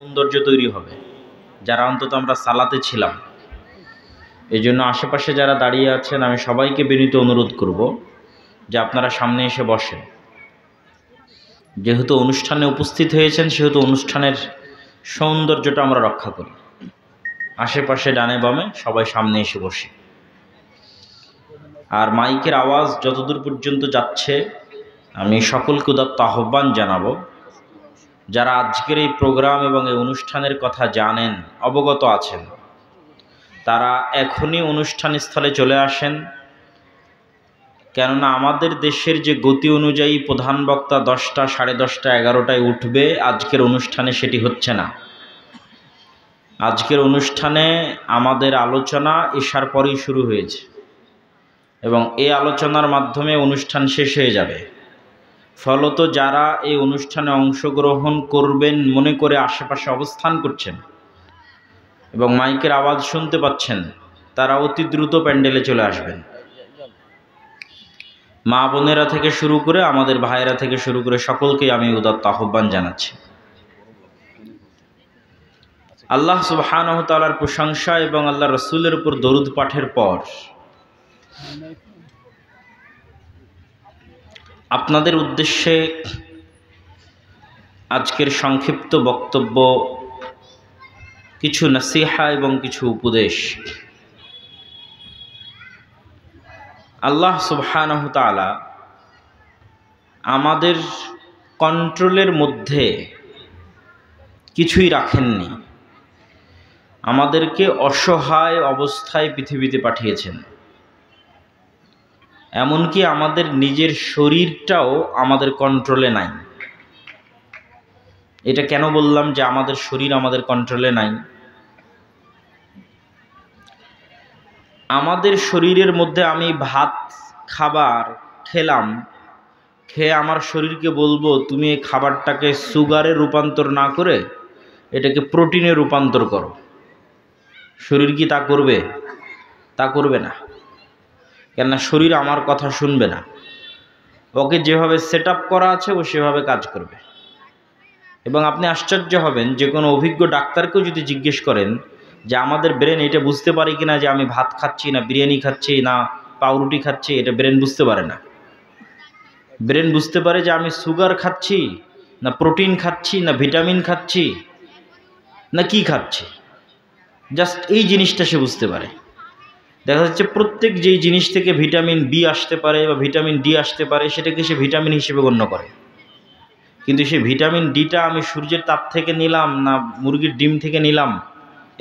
সৌন্দর্য তৈরি হবে, যারা অন্তত আমরা সালাতে ছিলাম। এই জন্য আশেপাশে যারা দাঁড়িয়ে আছেন আমি সবাইকে বিনীত অনুরোধ করব যে আপনারা সামনে এসে বসেন। যেহেতু অনুষ্ঠানে উপস্থিত হয়েছেন সেহেতু অনুষ্ঠানের সৌন্দর্যটা আমরা রক্ষা করি। আশেপাশে ডানে বামে সবাই সামনে এসে বসে। আর মাইকের আওয়াজ যতদূর পর্যন্ত যাচ্ছে আমি সকলকে উদাত্ত আহ্বান জানাবো, যারা আজকের এই প্রোগ্রাম এবং এই অনুষ্ঠানের কথা জানেন, অবগত আছেন, তারা এখনই অনুষ্ঠান স্থলে চলে আসেন। কেননা আমাদের দেশের যে গতি অনুযায়ী প্রধান বক্তা 10টা, 10:30, 11টায় উঠবে, আজকের অনুষ্ঠানে সেটি হচ্ছে না। আজকের অনুষ্ঠানে আমাদের আলোচনা ঈশার পরেই শুরু হয়েছে এবং এই আলোচনার মাধ্যমে অনুষ্ঠান শেষ হয়ে যাবে। ফলত যারা এই অনুষ্ঠানে অংশগ্রহণ করবেন মনে করে আশেপাশে অবস্থান করছেন এবং মাইকের আওয়াজ শুনতে পাচ্ছেন, তারা অতি দ্রুত প্যান্ডেলে চলে আসবেন। মা বোনেরা থেকে শুরু করে আমাদের ভাইয়েরা থেকে শুরু করে সকলকেই আমি উদাত্ত আহ্বান জানাচ্ছি। আল্লাহ সুবহানাহু ওয়া তাআলার প্রশংসা এবং আল্লাহ রাসূলের উপর দরুদ পাঠের পর আপনাদের উদ্দেশ্যে আজকের সংক্ষিপ্ত বক্তব্য, কিছু নসিহা এবং কিছু উপদেশ। আল্লাহ সুবহানাহু ওয়া তাআলা আমাদের কন্ট্রোলের মধ্যে কিছুই রাখেননি, আমাদেরকে অসহায় অবস্থায় পৃথিবীতে পাঠিয়েছেন। এমনকি আমাদের নিজের শরীরটাও আমাদের কন্ট্রোলে নাই। এটা কেন বললাম যে আমাদের শরীর আমাদের কন্ট্রোলে নাই? আমাদের শরীরের মধ্যে আমি ভাত খাবার খেলাম, খেয়ে আমার শরীরকে বলবো তুমি এই খাবারটাকে সুগারে রূপান্তর না করে এটাকে প্রোটিনে রূপান্তর করো, শরীর কি তা করবে? তা করবে না। কেননা শরীর আমার কথা শুনবে না। ওকে যেভাবে সেট আপ করা আছে ও সেভাবে কাজ করবে। এবং আপনি আশ্চর্য হবেন, যে কোনো অভিজ্ঞ ডাক্তারকেও যদি জিজ্ঞেস করেন যে আমাদের ব্রেন এটা বুঝতে পারে কিনা যে আমি ভাত খাচ্ছি না বিরিয়ানি খাচ্ছি না পাউরুটি খাচ্ছি, এটা ব্রেন বুঝতে পারে না। ব্রেন বুঝতে পারে যে আমি সুগার খাচ্ছি না প্রোটিন খাচ্ছি না ভিটামিন খাচ্ছি না কি খাচ্ছি, জাস্ট এই জিনিসটা সে বুঝতে পারে। দেখা যাচ্ছে প্রত্যেক যেই জিনিস থেকে ভিটামিন বি আসতে পারে বা ভিটামিন ডি আসতে পারে সেটাকে সে ভিটামিন হিসেবে গণ্য করে। কিন্তু সেই ভিটামিন ডিটা আমি সূর্যের তাপ থেকে নিলাম না মুরগির ডিম থেকে নিলাম,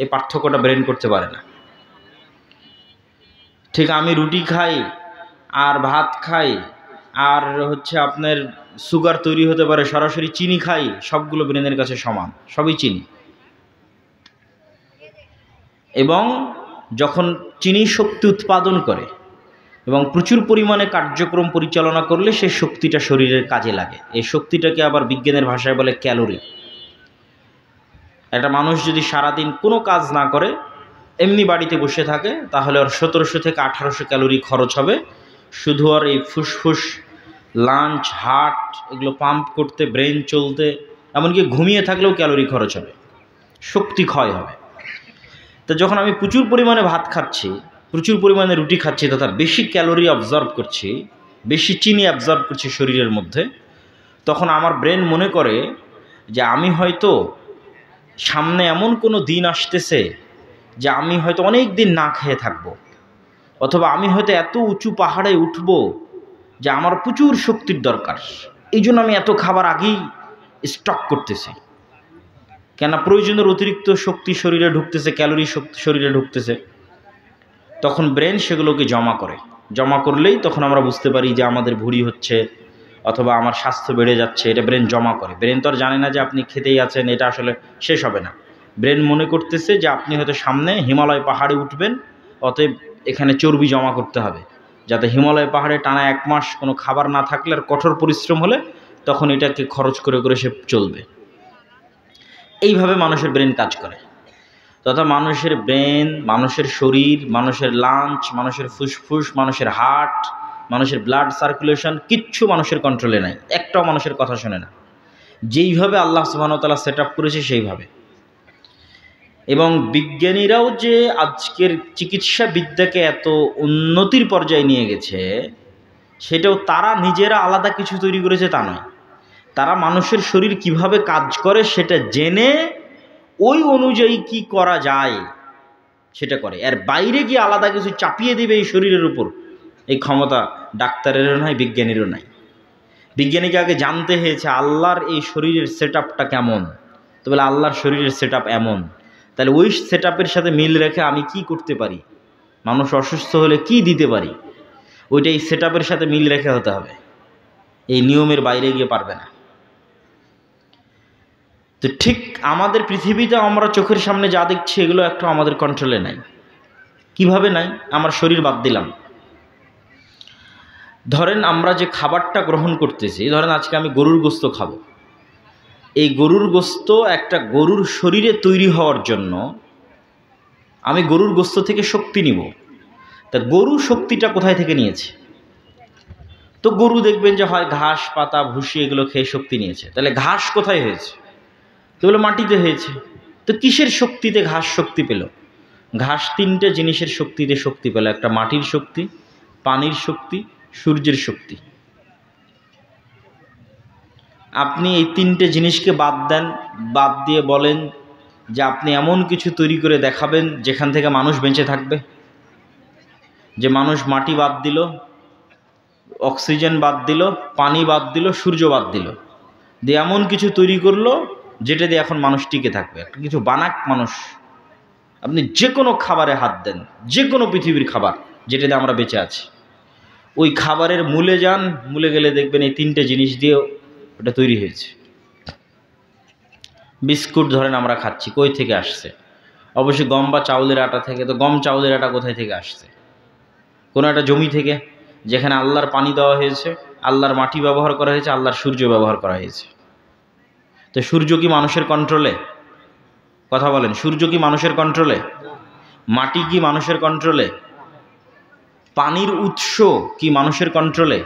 এই পার্থক্যটা ব্রেন করতে পারে না। ঠিক আমি রুটি খাই আর ভাত খাই আর আপনার সুগার তৈরি হতে পারে, সরাসরি চিনি খাই, সবগুলো ব্রেনের কাছে সমান, সবই চিনি। এবং যখন চিনি শক্তি উৎপাদন করে এবং প্রচুর পরিমাণে কার্যক্রম পরিচালনা করলে সেই শক্তিটা শরীরের কাজে লাগে। এই শক্তিটাকে আবার বিজ্ঞানের ভাষায় বলে ক্যালোরি। একটা মানুষ যদি সারাদিন কোনো কাজ না করে এমনি বাড়িতে বসে থাকে তাহলে ওর 1700 থেকে 1800 ক্যালোরি খরচ হবে শুধু আর এই ফুসফুস, লাঞ্চ, হার্ট এগুলো পাম্প করতে, ব্রেন চলতে, এমনকি ঘুমিয়ে থাকলেও ক্যালোরি খরচ হবে, শক্তি ক্ষয় হবে। তো যখন আমি প্রচুর পরিমাণে ভাত খাচ্ছি, প্রচুর পরিমাণে রুটি খাচ্ছি তথা বেশি ক্যালোরি অবজর্ভ করছি, বেশি চিনি অবজর্ভ করছি শরীরের মধ্যে, তখন আমার ব্রেন মনে করে যে আমি হয়তো সামনে এমন কোনো দিন আসতেছে যে আমি হয়তো অনেক দিন না খেয়ে থাকব, অথবা আমি হয়তো এত উঁচু পাহাড়ে উঠব যে আমার প্রচুর শক্তির দরকার, এই জন্য আমি এত খাবার আগেই স্টক করতেছি। কেন? প্রয়োজনের অতিরিক্ত শক্তি শরীরে ঢুকতেছে, ক্যালোরি শক্তি শরীরে ঢুকতেছে। তখন ব্রেন সেগুলোকে জমা করে, জমা করলেই তখন আমরা বুঝতে পারি যে আমাদের ভুঁড়ি হচ্ছে অথবা আমার স্বাস্থ্য বেড়ে যাচ্ছে। এটা ব্রেন জমা করে। ব্রেন তো আর জানে না যে আপনি খেতেই আছেন, এটা আসলে শেষ হবে না। ব্রেন মনে করতেছে যে আপনি হয়তো সামনে হিমালয় পাহাড়ে উঠবেন, অতএব এখানে চর্বি জমা করতে হবে, যাতে হিমালয় পাহাড়ে টানা 1 মাস কোনো খাবার না থাকলে আর কঠোর পরিশ্রম হলে তখন এটাকে খরচ করে করে সে চলবে। এইভাবে মানুষের ব্রেন কাজ করে। তথা মানুষের ব্রেন, মানুষের শরীর, মানুষের লাঞ্চ, মানুষের ফুসফুস, মানুষের হার্ট, মানুষের ব্লাড সার্কুলেশন কিচ্ছু মানুষের কন্ট্রোলে নাই। একটাও মানুষের কথা শোনে না। যেইভাবে আল্লাহ সুবহানাহু ওয়া তাআলা সেট আপ করেছে সেইভাবে। এবং বিজ্ঞানীরাও যে আজকের চিকিৎসা বিদ্যাকে এত উন্নতির পর্যায়ে নিয়ে গেছে, সেটাও তারা নিজেরা আলাদা কিছু তৈরি করেছে তা নয়। তারা মানুষের শরীর কিভাবে কাজ করে সেটা জেনে ওই অনুযায়ী কি করা যায় সেটা করে। এর বাইরে গিয়ে আলাদা কিছু চাপিয়ে দিবে এই শরীরের উপর, এই ক্ষমতা ডাক্তারেরও নাই, বিজ্ঞানীরও নাই। বিজ্ঞানীকে আগে জানতে হয়েছে আল্লাহর এই শরীরের সেট আপটা কেমন। তো বলে আল্লাহর শরীরের সেট আপ এমন, তাহলে ওই সেট আপের সাথে মিল রেখে আমি কি করতে পারি, মানুষ অসুস্থ হলে কি দিতে পারি, ওইটা এই সেট আপের সাথে মিল রেখে হতে হবে, এই নিয়মের বাইরে গিয়ে পারবে না। তো ঠিক আমাদের পৃথিবীতে আমরা চোখের সামনে যা দেখছি এগুলো একটা আমাদের কন্ট্রোলে নাই। কিভাবে নাই? আমার শরীর বাদ দিলাম। ধরেন আমরা যে খাবারটা গ্রহণ করতেছি, ধরেন আজকে আমি গরুর গোস্ত খাবো, এই গরুর গোস্ত একটা গরুর শরীরে তৈরি হওয়ার জন্য আমি গরুর গোস্ত থেকে শক্তি নিব। তা গরু শক্তিটা কোথায় থেকে নিয়েছে? তো গরু দেখবেন যে হয় ঘাস পাতা ভুসি এগুলো খেয়ে শক্তি নিয়েছে। তাহলে ঘাস কোথায় হয়েছে? তো বলে মাটিতে হয়েছে। তো কিসের শক্তিতে ঘাস শক্তি পেল? ঘাস তিনটে জিনিসের শক্তিতে শক্তি পেল, একটা মাটির শক্তি, পানির শক্তি, সূর্যের শক্তি। আপনি এই তিনটে জিনিসকে বাদ দেন, বাদ দিয়ে বলেন যে আপনি এমন কিছু তৈরি করে দেখাবেন যেখান থেকে মানুষ বেঁচে থাকবে। যে মানুষ মাটি বাদ দিল, অক্সিজেন বাদ দিল, পানি বাদ দিল, সূর্য বাদ দিল, দিয়ে এমন কিছু তৈরি করলো যেটা দিয়ে এখন মানুষ টিকে থাকবে। একটা কিছু বানাক মানুষ। আপনি যে কোনো খাবারে হাত দেন, যে কোনো পৃথিবীর খাবার যেটা দিয়ে আমরা বেঁচে আছি, ওই খাবারের মূলে যান, মূলে গেলে দেখবেন এই তিনটে জিনিস দিয়ে ওটা তৈরি হয়েছে। বিস্কুট ধরেন আমরা খাচ্ছি, কই থেকে আসছে? অবশ্যই গম বা চাউলের আটা থেকে। তো গম চাউলের আটা কোথায় থেকে আসছে? কোনো একটা জমি থেকে, যেখানে আল্লাহর পানি দেওয়া হয়েছে, আল্লাহর মাটি ব্যবহার করা হয়েছে, আল্লাহর সূর্য ব্যবহার করা হয়েছে। তো সূর্য কি মানুষের কন্ট্রোলে? কথা বলেন, সূর্য কি মানুষের কন্ট্রোলে? মাটি কি মানুষের কন্ট্রোলে? পানির উৎস কি মানুষের কন্ট্রোলে?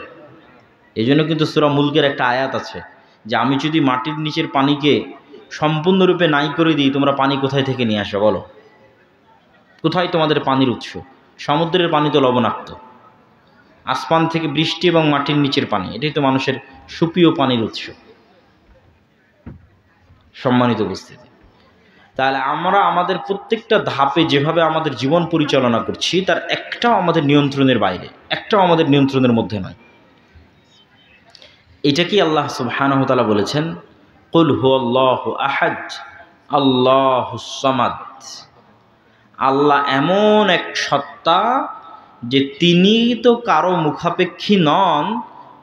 এই জন্য কিন্তু সূরা মুলকের একটা আয়াত আছে যে আমি যদি মাটির নিচের পানিকে সম্পূর্ণরূপে নাই করে দিই, তোমরা পানি কোথায় থেকে নিয়ে আসো বলো? কোথায় তোমাদের পানির উৎস? সমুদ্রের পানি তো লবণাক্ত, আসমান থেকে বৃষ্টি এবং মাটির নিচের পানি, এটাই তো মানুষের সুপ্রিয় পানির উৎস। সম্মানিত উপস্থিতি, তাহলে আমরা আমাদের প্রত্যেকটা ধাপে যেভাবে আমাদের জীবন পরিচালনা করছি তার একটাও আমাদের নিয়ন্ত্রণের বাইরে, একটাও আমাদের নিয়ন্ত্রণের মধ্যে নয়। এটা কি আল্লাহ সুবহানাহু ওয়া তাআলা বলেছেন, কুল হুয়াল্লাহু আহাদ আল্লাহুস সামাদ। আল্লাহ এমন এক সত্তা যে তিনি তো কারো মুখাপেক্ষী নন,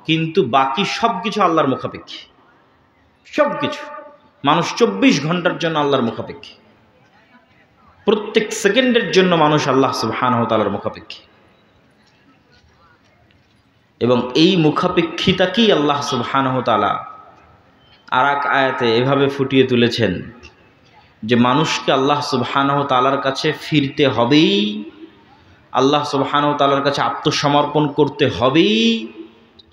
কিন্তু বাকি সব কিছু আল্লাহর মুখাপেক্ষী। সব কিছু, মানুষ 24 ঘন্টার জন্য আল্লাহর মুখাপেক্ষী, প্রত্যেক সেকেন্ডের জন্য মানুষ আল্লাহ সুবহানাহু ওয়া তাআলার মুখাপেক্ষী। এবং এই মুখাপেক্ষিতাকেই আল্লাহ সুবহানাহু ওয়া তাআলা আর এক আয়াতে এভাবে ফুটিয়ে তুলেছেন যে মানুষকে আল্লাহ সুবহানাহু ওয়া তাআলার কাছে ফিরতে হবেই, আল্লাহ সুবহানাহু ওয়া তাআলার কাছে আত্মসমর্পণ করতে হবেই,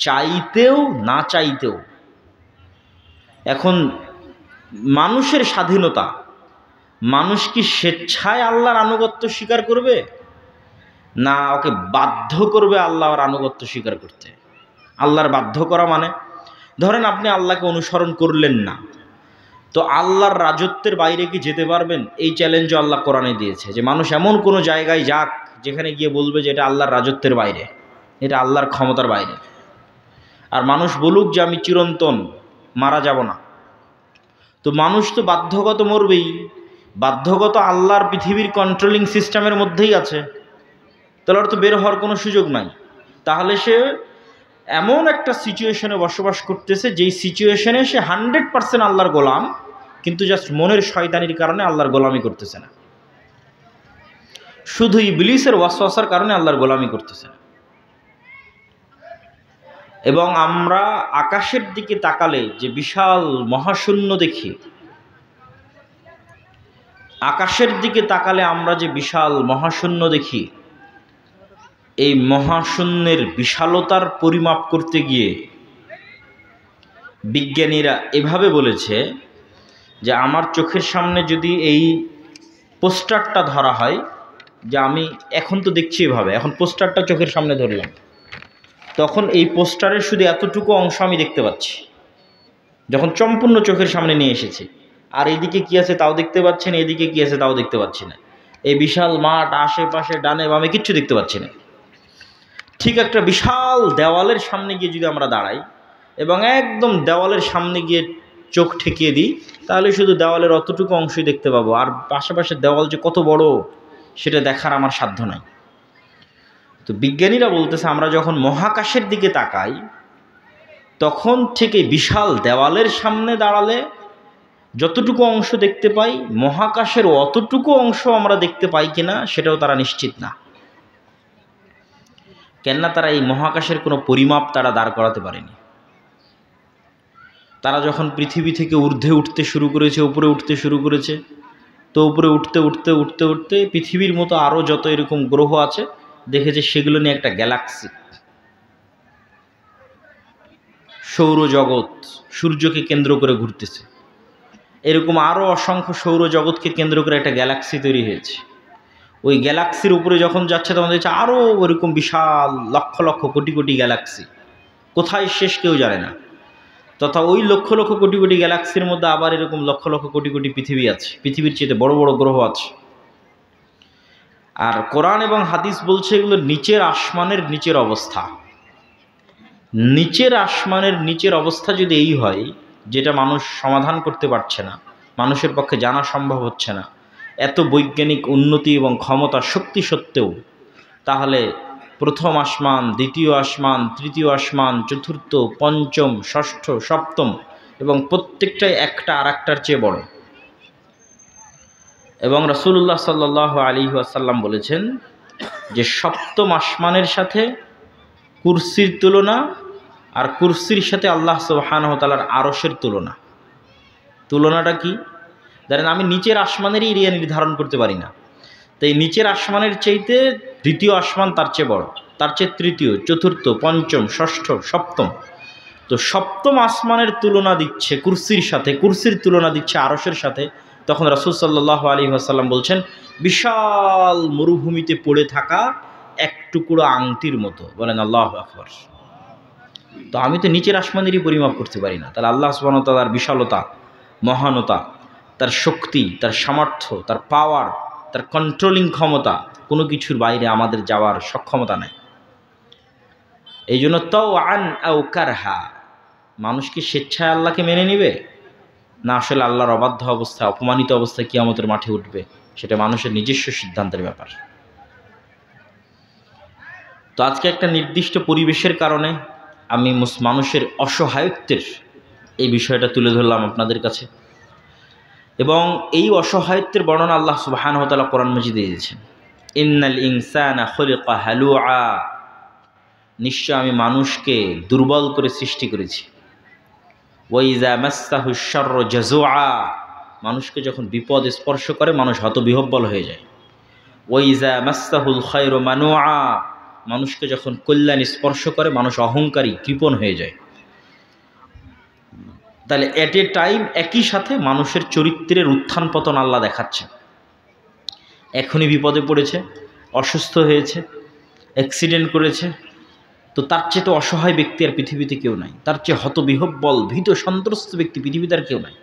চাইতেও না চাইতেও। এখন মানুষের স্বাধীনতা, মানুষ কি স্বেচ্ছায় আল্লাহর আনুগত্য স্বীকার করবে, না ওকে বাধ্য করবে আল্লাহর আনুগত্য স্বীকার করতে? আল্লাহর বাধ্য করা মানে, ধরেন আপনি আল্লাহকে অনুসরণ করলেন না, তো আল্লাহর রাজত্বের বাইরে কি যেতে পারবেন? এই চ্যালেঞ্জও আল্লাহ কোরআনে দিয়েছে যে মানুষ এমন কোনো জায়গায় যাক যেখানে গিয়ে বলবে যে এটা আল্লাহর রাজত্বের বাইরে, এটা আল্লাহর ক্ষমতার বাইরে। আর মানুষ বলুক যে আমি চিরন্তন, মারা যাব না। তো মানুষ তো বাধ্যগত মরবেই, বাধ্যগত আল্লাহর পৃথিবীর কন্ট্রোলিং সিস্টেমের মধ্যেই আছে, তাহলে আর তো বের হওয়ার কোনো সুযোগ নাই। তাহলে সে এমন একটা সিচুয়েশনে বসবাস করতেছে যেই সিচুয়েশনে সে 100% আল্লাহর গোলাম, কিন্তু জাস্ট মনের শয়তানির কারণে আল্লাহর গোলামি করতেছে না, শুধু ইবলিসের ওয়াসওয়াসার কারণে আল্লাহর গোলামি করতেছে না। এবং আমরা আকাশের দিকে তাকালে যে বিশাল মহাশূন্য দেখি, আকাশের দিকে তাকালে আমরা যে বিশাল মহাশূন্য দেখি, এই মহাশূন্যের বিশালতার পরিমাপ করতে গিয়ে বিজ্ঞানীরা এভাবে বলেছে যে আমার চোখের সামনে যদি এই পোস্টারটা ধরা হয়, যে আমি এখন তো দেখছি এভাবে, এখন পোস্টারটা চোখের সামনে ধরলাম, তখন এই পোস্টারের শুধু এতটুকু অংশ আমি দেখতে পাচ্ছি, যখন সম্পূর্ণ চোখের সামনে নিয়ে এসেছি। আর এদিকে কি আছে তাও দেখতে পাচ্ছি না, এদিকে কি আছে তাও দেখতে পাচ্ছি না, এই বিশাল মাঠ, আশেপাশে ডানে বামে কিচ্ছু দেখতে পাচ্ছি না। ঠিক একটা বিশাল দেওয়ালের সামনে গিয়ে যদি আমরা দাঁড়াই এবং একদম দেওয়ালের সামনে গিয়ে চোখ ঠেকিয়ে দিই, তাহলে শুধু দেওয়ালের অতটুকু অংশই দেখতে পাবো, আর পাশাপাশি দেওয়াল যে কত বড় সেটা দেখার আমার সাধ্য নাই। তো বিজ্ঞানীরা বলতেছে, আমরা যখন মহাকাশের দিকে তাকাই তখন থেকে বিশাল দেওয়ালের সামনে দাঁড়ালে যতটুকু অংশ দেখতে পাই, মহাকাশের অতটুকু অংশ আমরা দেখতে পাই কিনা সেটাও তারা নিশ্চিত না। কেননা তারা এই মহাকাশের কোনো পরিমাপ তারা দাঁড় করাতে পারেনি। তারা যখন পৃথিবী থেকে ঊর্ধ্বে উঠতে শুরু করেছে, উপরে উঠতে শুরু করেছে, তো উপরে উঠতে উঠতে উঠতে উঠতে পৃথিবীর মতো আরও যত এরকম গ্রহ আছে দেখেছে, সেগুলো নিয়ে একটা গ্যালাক্সি, সৌরজগৎ সূর্যকে কেন্দ্র করে ঘুরতেছে, এরকম আরও অসংখ্য সৌরজগৎকে কেন্দ্র করে একটা গ্যালাক্সি তৈরি হয়েছে। ওই গ্যালাক্সির উপরে যখন যাচ্ছে তখন দেখছে আরও ওইরকম বিশাল লক্ষ লক্ষ কোটি কোটি গ্যালাক্সি, কোথায় শেষ কেউ জানে না। তথা ওই লক্ষ লক্ষ কোটি কোটি গ্যালাক্সির মধ্যে আবার এরকম লক্ষ লক্ষ কোটি কোটি পৃথিবী আছে, পৃথিবীর চেয়ে বড় বড় গ্রহ আছে। আর কোরআন এবং হাদিস বলছে এগুলো নিচের আসমানের নিচের অবস্থা। নিচের আসমানের নিচের অবস্থা যদি এই হয়, যেটা মানুষ সমাধান করতে পারছে না, মানুষের পক্ষে জানা সম্ভব হচ্ছে না, এত বৈজ্ঞানিক উন্নতি এবং ক্ষমতা শক্তি সত্ত্বেও, তাহলে প্রথম আসমান, দ্বিতীয় আসমান, তৃতীয় আসমান, চতুর্থ, পঞ্চম, ষষ্ঠ, সপ্তম, এবং প্রত্যেকটাই একটা আর একটার চেয়ে বড়। এবং রাসূলুল্লাহ সাল্লাল্লাহু আলাইহি ওয়াসাল্লাম বলেছেন যে সপ্তম আসমানের সাথে কুরসির তুলনা, আর কুরসির সাথে আল্লাহ সুবহানাহু ওয়া তাআলার আরশের তুলনা। তুলনাটা কি? ধরেন আমি নিচের আসমানেরই এরিয়া নির্ধারণ করতে পারি না, তো এই নিচের আসমানের চাইতে দ্বিতীয় আসমান তার চেয়ে বড়, তার চেয়ে তৃতীয়, চতুর্থ, পঞ্চম, ষষ্ঠ, সপ্তম। তো সপ্তম আসমানের তুলনা দিচ্ছে কুরসির সাথে, কুরসির তুলনা দিচ্ছে আরশের সাথে। তখন রাসূল সাল্লাল্লাহু আলাইহি ওয়াসাল্লাম বলছেন, বিশাল মরুভূমিতে পড়ে থাকা এক টুকরো আংটির মতো। বলেন আল্লাহু আকবার। তো আমি তো নিচের আসমানেরই পরিমাপ করতে পারি না, তাহলে আল্লাহ সুবহানাহু ওয়া তাআলার বিশালতা, মহানতা, তার শক্তি, তার সামর্থ্য, তার পাওয়ার, তার কন্ট্রোলিং ক্ষমতা, কোনো কিছুর বাইরে আমাদের যাওয়ার সক্ষমতা নাই। এই জন্য তাওআন আও কারহা, মানুষ কি স্বেচ্ছায় আল্লাহকে মেনে নিবে, না আসলে আল্লাহর অবাধ্য অবস্থায়, অপমানিত অবস্থায় কিয়ামতের মাঠে উঠবে, সেটা মানুষের নিজস্ব সিদ্ধান্তের ব্যাপার। তো আজকে একটা নির্দিষ্ট পরিবেশের কারণে আমি মানুষের অসহায়ত্বের এই বিষয়টা তুলে ধরলাম আপনাদের কাছে, এবং এই অসহায়ত্বের বর্ণনা আল্লাহ সুবহানাহু ওয়া তাআলা কোরআন মাজিদে দিয়েছেন। ইন্নাল ইনসানা খুলিকা হালুআ, নিশ্চয় আমি মানুষকে দুর্বল করে সৃষ্টি করেছি। ওয়া ইযা মাসসাহু শাররু জাযুআ, মানুষকে যখন বিপদ স্পর্শ করে মানুষ হতবিহ্বল হয়ে যায়। ওয়া ইযা মাসসাহুল খায়রু মানুআ, মানুষকে যখন কল্যাণ স্পর্শ করে মানুষ অহংকারী, কৃপণ হয়ে যায়। তাহলে এট এ টাইম একই সাথে মানুষের চরিত্রের উত্থান পতন আল্লাহ দেখাচ্ছে। এখনই বিপদে পড়েছে, অসুস্থ হয়েছে, অ্যাক্সিডেন্ট করেছে, তো তার চেয়ে তো অসহায় ব্যক্তি আর পৃথিবীতে কেউ নাই, তার চেয়ে হতবিহ্বল, ভীত সন্ত্রস্ত ব্যক্তি পৃথিবীতে আর কেউ নাই।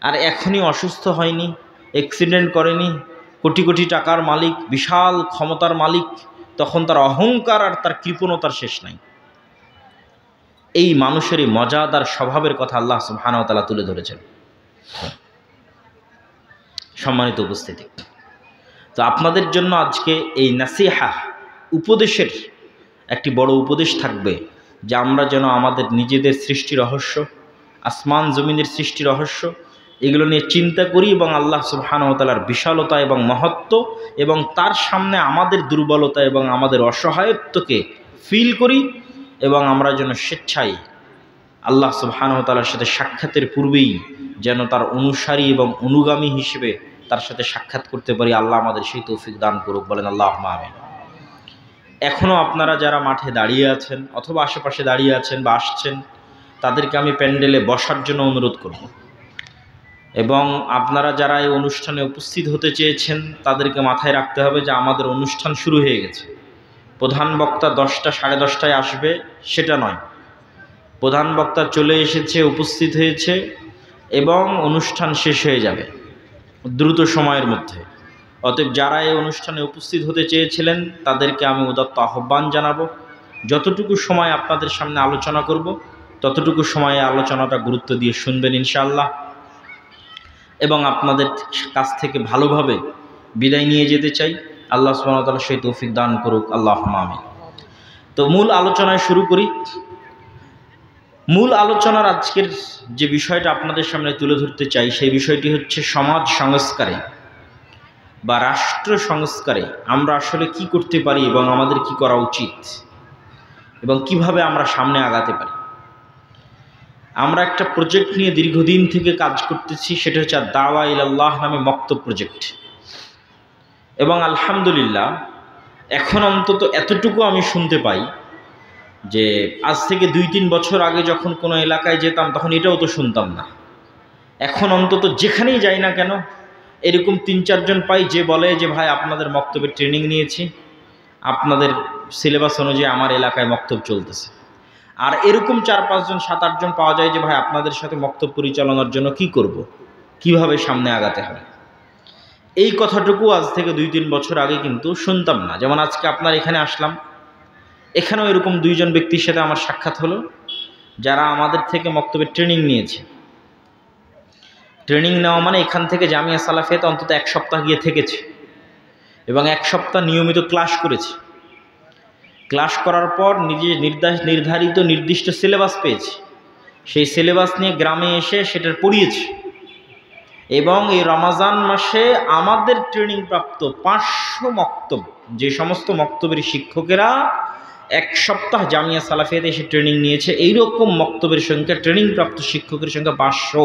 আর এখনই অসুস্থ হয়নি, অ্যাক্সিডেন্ট করেনি, কোটি কোটি টাকার মালিক, বিশাল ক্ষমতার মালিক, তখন তার অহংকার আর তার কৃপণতার শেষ নাই। এই মানুষের এই মজাদার স্বভাবের কথা আল্লাহ সুবহানাহু ওয়া তাআলা তুলে ধরেছেন। সম্মানিত উপস্থিতি, তো আপনাদের জন্য আজকে এই নাসিহা, উপদেশের একটি বড় উপদেশ থাকবে, যে আমরা যেন আমাদের নিজেদের সৃষ্টি রহস্য, আসমান জমিনের সৃষ্টি রহস্য, এগুলো নিয়ে চিন্তা করি এবং আল্লাহ সুবহানাহু ওয়া তাআলার বিশালতা এবং মহত্ব এবং তার সামনে আমাদের দুর্বলতা এবং আমাদের অসহায়ত্বকে ফিল করি, এবং আমরা যেন স্বেচ্ছায় আল্লাহ সুবহানাহু ওয়া তাআলার সাথে সাক্ষাতের পূর্বেই যেন তার অনুসারী এবং অনুগামী হিসেবে তার সাথে সাক্ষাৎ করতে পারি। আল্লাহ আমাদের সেই তৌফিক দান করুক। বলেন আল্লাহুম্মা আমিন। এখনও আপনারা যারা মাঠে দাঁড়িয়ে আছেন অথবা আশেপাশে দাঁড়িয়ে আছেন বা আসছেন, তাদেরকে আমি প্যান্ডেলে বসার জন্য অনুরোধ করব। এবং আপনারা যারা এই অনুষ্ঠানে উপস্থিত হতে চেয়েছেন তাদেরকে মাথায় রাখতে হবে যে আমাদের অনুষ্ঠান শুরু হয়ে গেছে। প্রধান বক্তা 10টা সাড়ে 10টায় আসবে সেটা নয়, প্রধান বক্তা চলে এসেছে, উপস্থিত হয়েছে এবং অনুষ্ঠান শেষ হয়ে যাবে দ্রুত সময়ের মধ্যে। অতএব যারা এই অনুষ্ঠানে উপস্থিত হতে চেয়েছিলেন তাদেরকে আমি উদাত্ত আহ্বান জানাবো, যতটুকু সময় আপনাদের সামনে আলোচনা করব ততটুকু সময়ে আলোচনাটা গুরুত্ব দিয়ে শুনবেন ইনশাআল্লাহ, এবং আপনাদের কাছ থেকে ভালোভাবে বিদায় নিয়ে যেতে চাই। আল্লাহ সুবহানাহু ওয়া তাআলা সেই তৌফিক দান করুক, আল্লাহুম্মা আমিন। তো মূল আলোচনায় শুরু করি। মূল আলোচনার আজকের যে বিষয়টা আপনাদের সামনে তুলে ধরতে চাই সেই বিষয়টি হচ্ছে সমাজ সংস্কারে বা রাষ্ট্র সংস্কারে আমরা আসলে কি করতে পারি এবং আমাদের কি করা উচিত এবং কিভাবে আমরা সামনে আগাতে পারি। আমরা একটা প্রজেক্ট নিয়ে দীর্ঘদিন থেকে কাজ করতেছি, সেটা হচ্ছে দাওয়া ইলাল্লাহ নামে মক্তব প্রজেক্ট। এবং আলহামদুলিল্লাহ এখন অন্তত এতটুকু আমি শুনতে পাই যে আজ থেকে 2-3 বছর আগে যখন কোনো এলাকায় যেতাম তখন এটাও তো শুনতাম না। এখন অন্তত যেখানেই যাই না কেন এরকম 3-4 জন পাই যে বলে যে ভাই আপনাদের মক্তবের ট্রেনিং নিয়েছি, আপনাদের সিলেবাস অনুযায়ী আমার এলাকায় মক্তব চলতেছে। আর এরকম 4-5 জন 7-8 জন পাওয়া যায় যে ভাই আপনাদের সাথে মক্তব পরিচালনার জন্য কি করব, কিভাবে সামনে আগাতে হবে। এই কথাটুকু আজ থেকে 2-3 বছর আগে কিন্তু শুনতাম না। যেমন আজকে আপনার এখানে আসলাম, এখানেও এরকম 2 জন ব্যক্তির সাথে আমার সাক্ষাৎ হলো যারা আমাদের থেকে মক্তবের ট্রেনিং নিয়েছে। ট্রেনিং নেওয়া মানে এখান থেকে জামিয়া সালাফিয়াতে অন্তত 1 সপ্তাহ গিয়ে থেকেছে এবং 1 সপ্তাহ নিয়মিত ক্লাস করেছে। ক্লাস করার পর নিজে নির্ধারিত নির্দিষ্ট সিলেবাস পেয়েছে, সেই সিলেবাস নিয়ে গ্রামে এসে সেটা পড়িয়েছে। এবং এই রমাজান মাসে আমাদের ট্রেনিং প্রাপ্ত 500 মক্তব, যে সমস্ত মক্তবের শিক্ষকেরা 1 সপ্তাহ জামিয়া সালাফিয়াতে এসে ট্রেনিং নিয়েছে, এইরকম মক্তবের সংখ্যা, ট্রেনিং প্রাপ্ত শিক্ষকের সংখ্যা 500।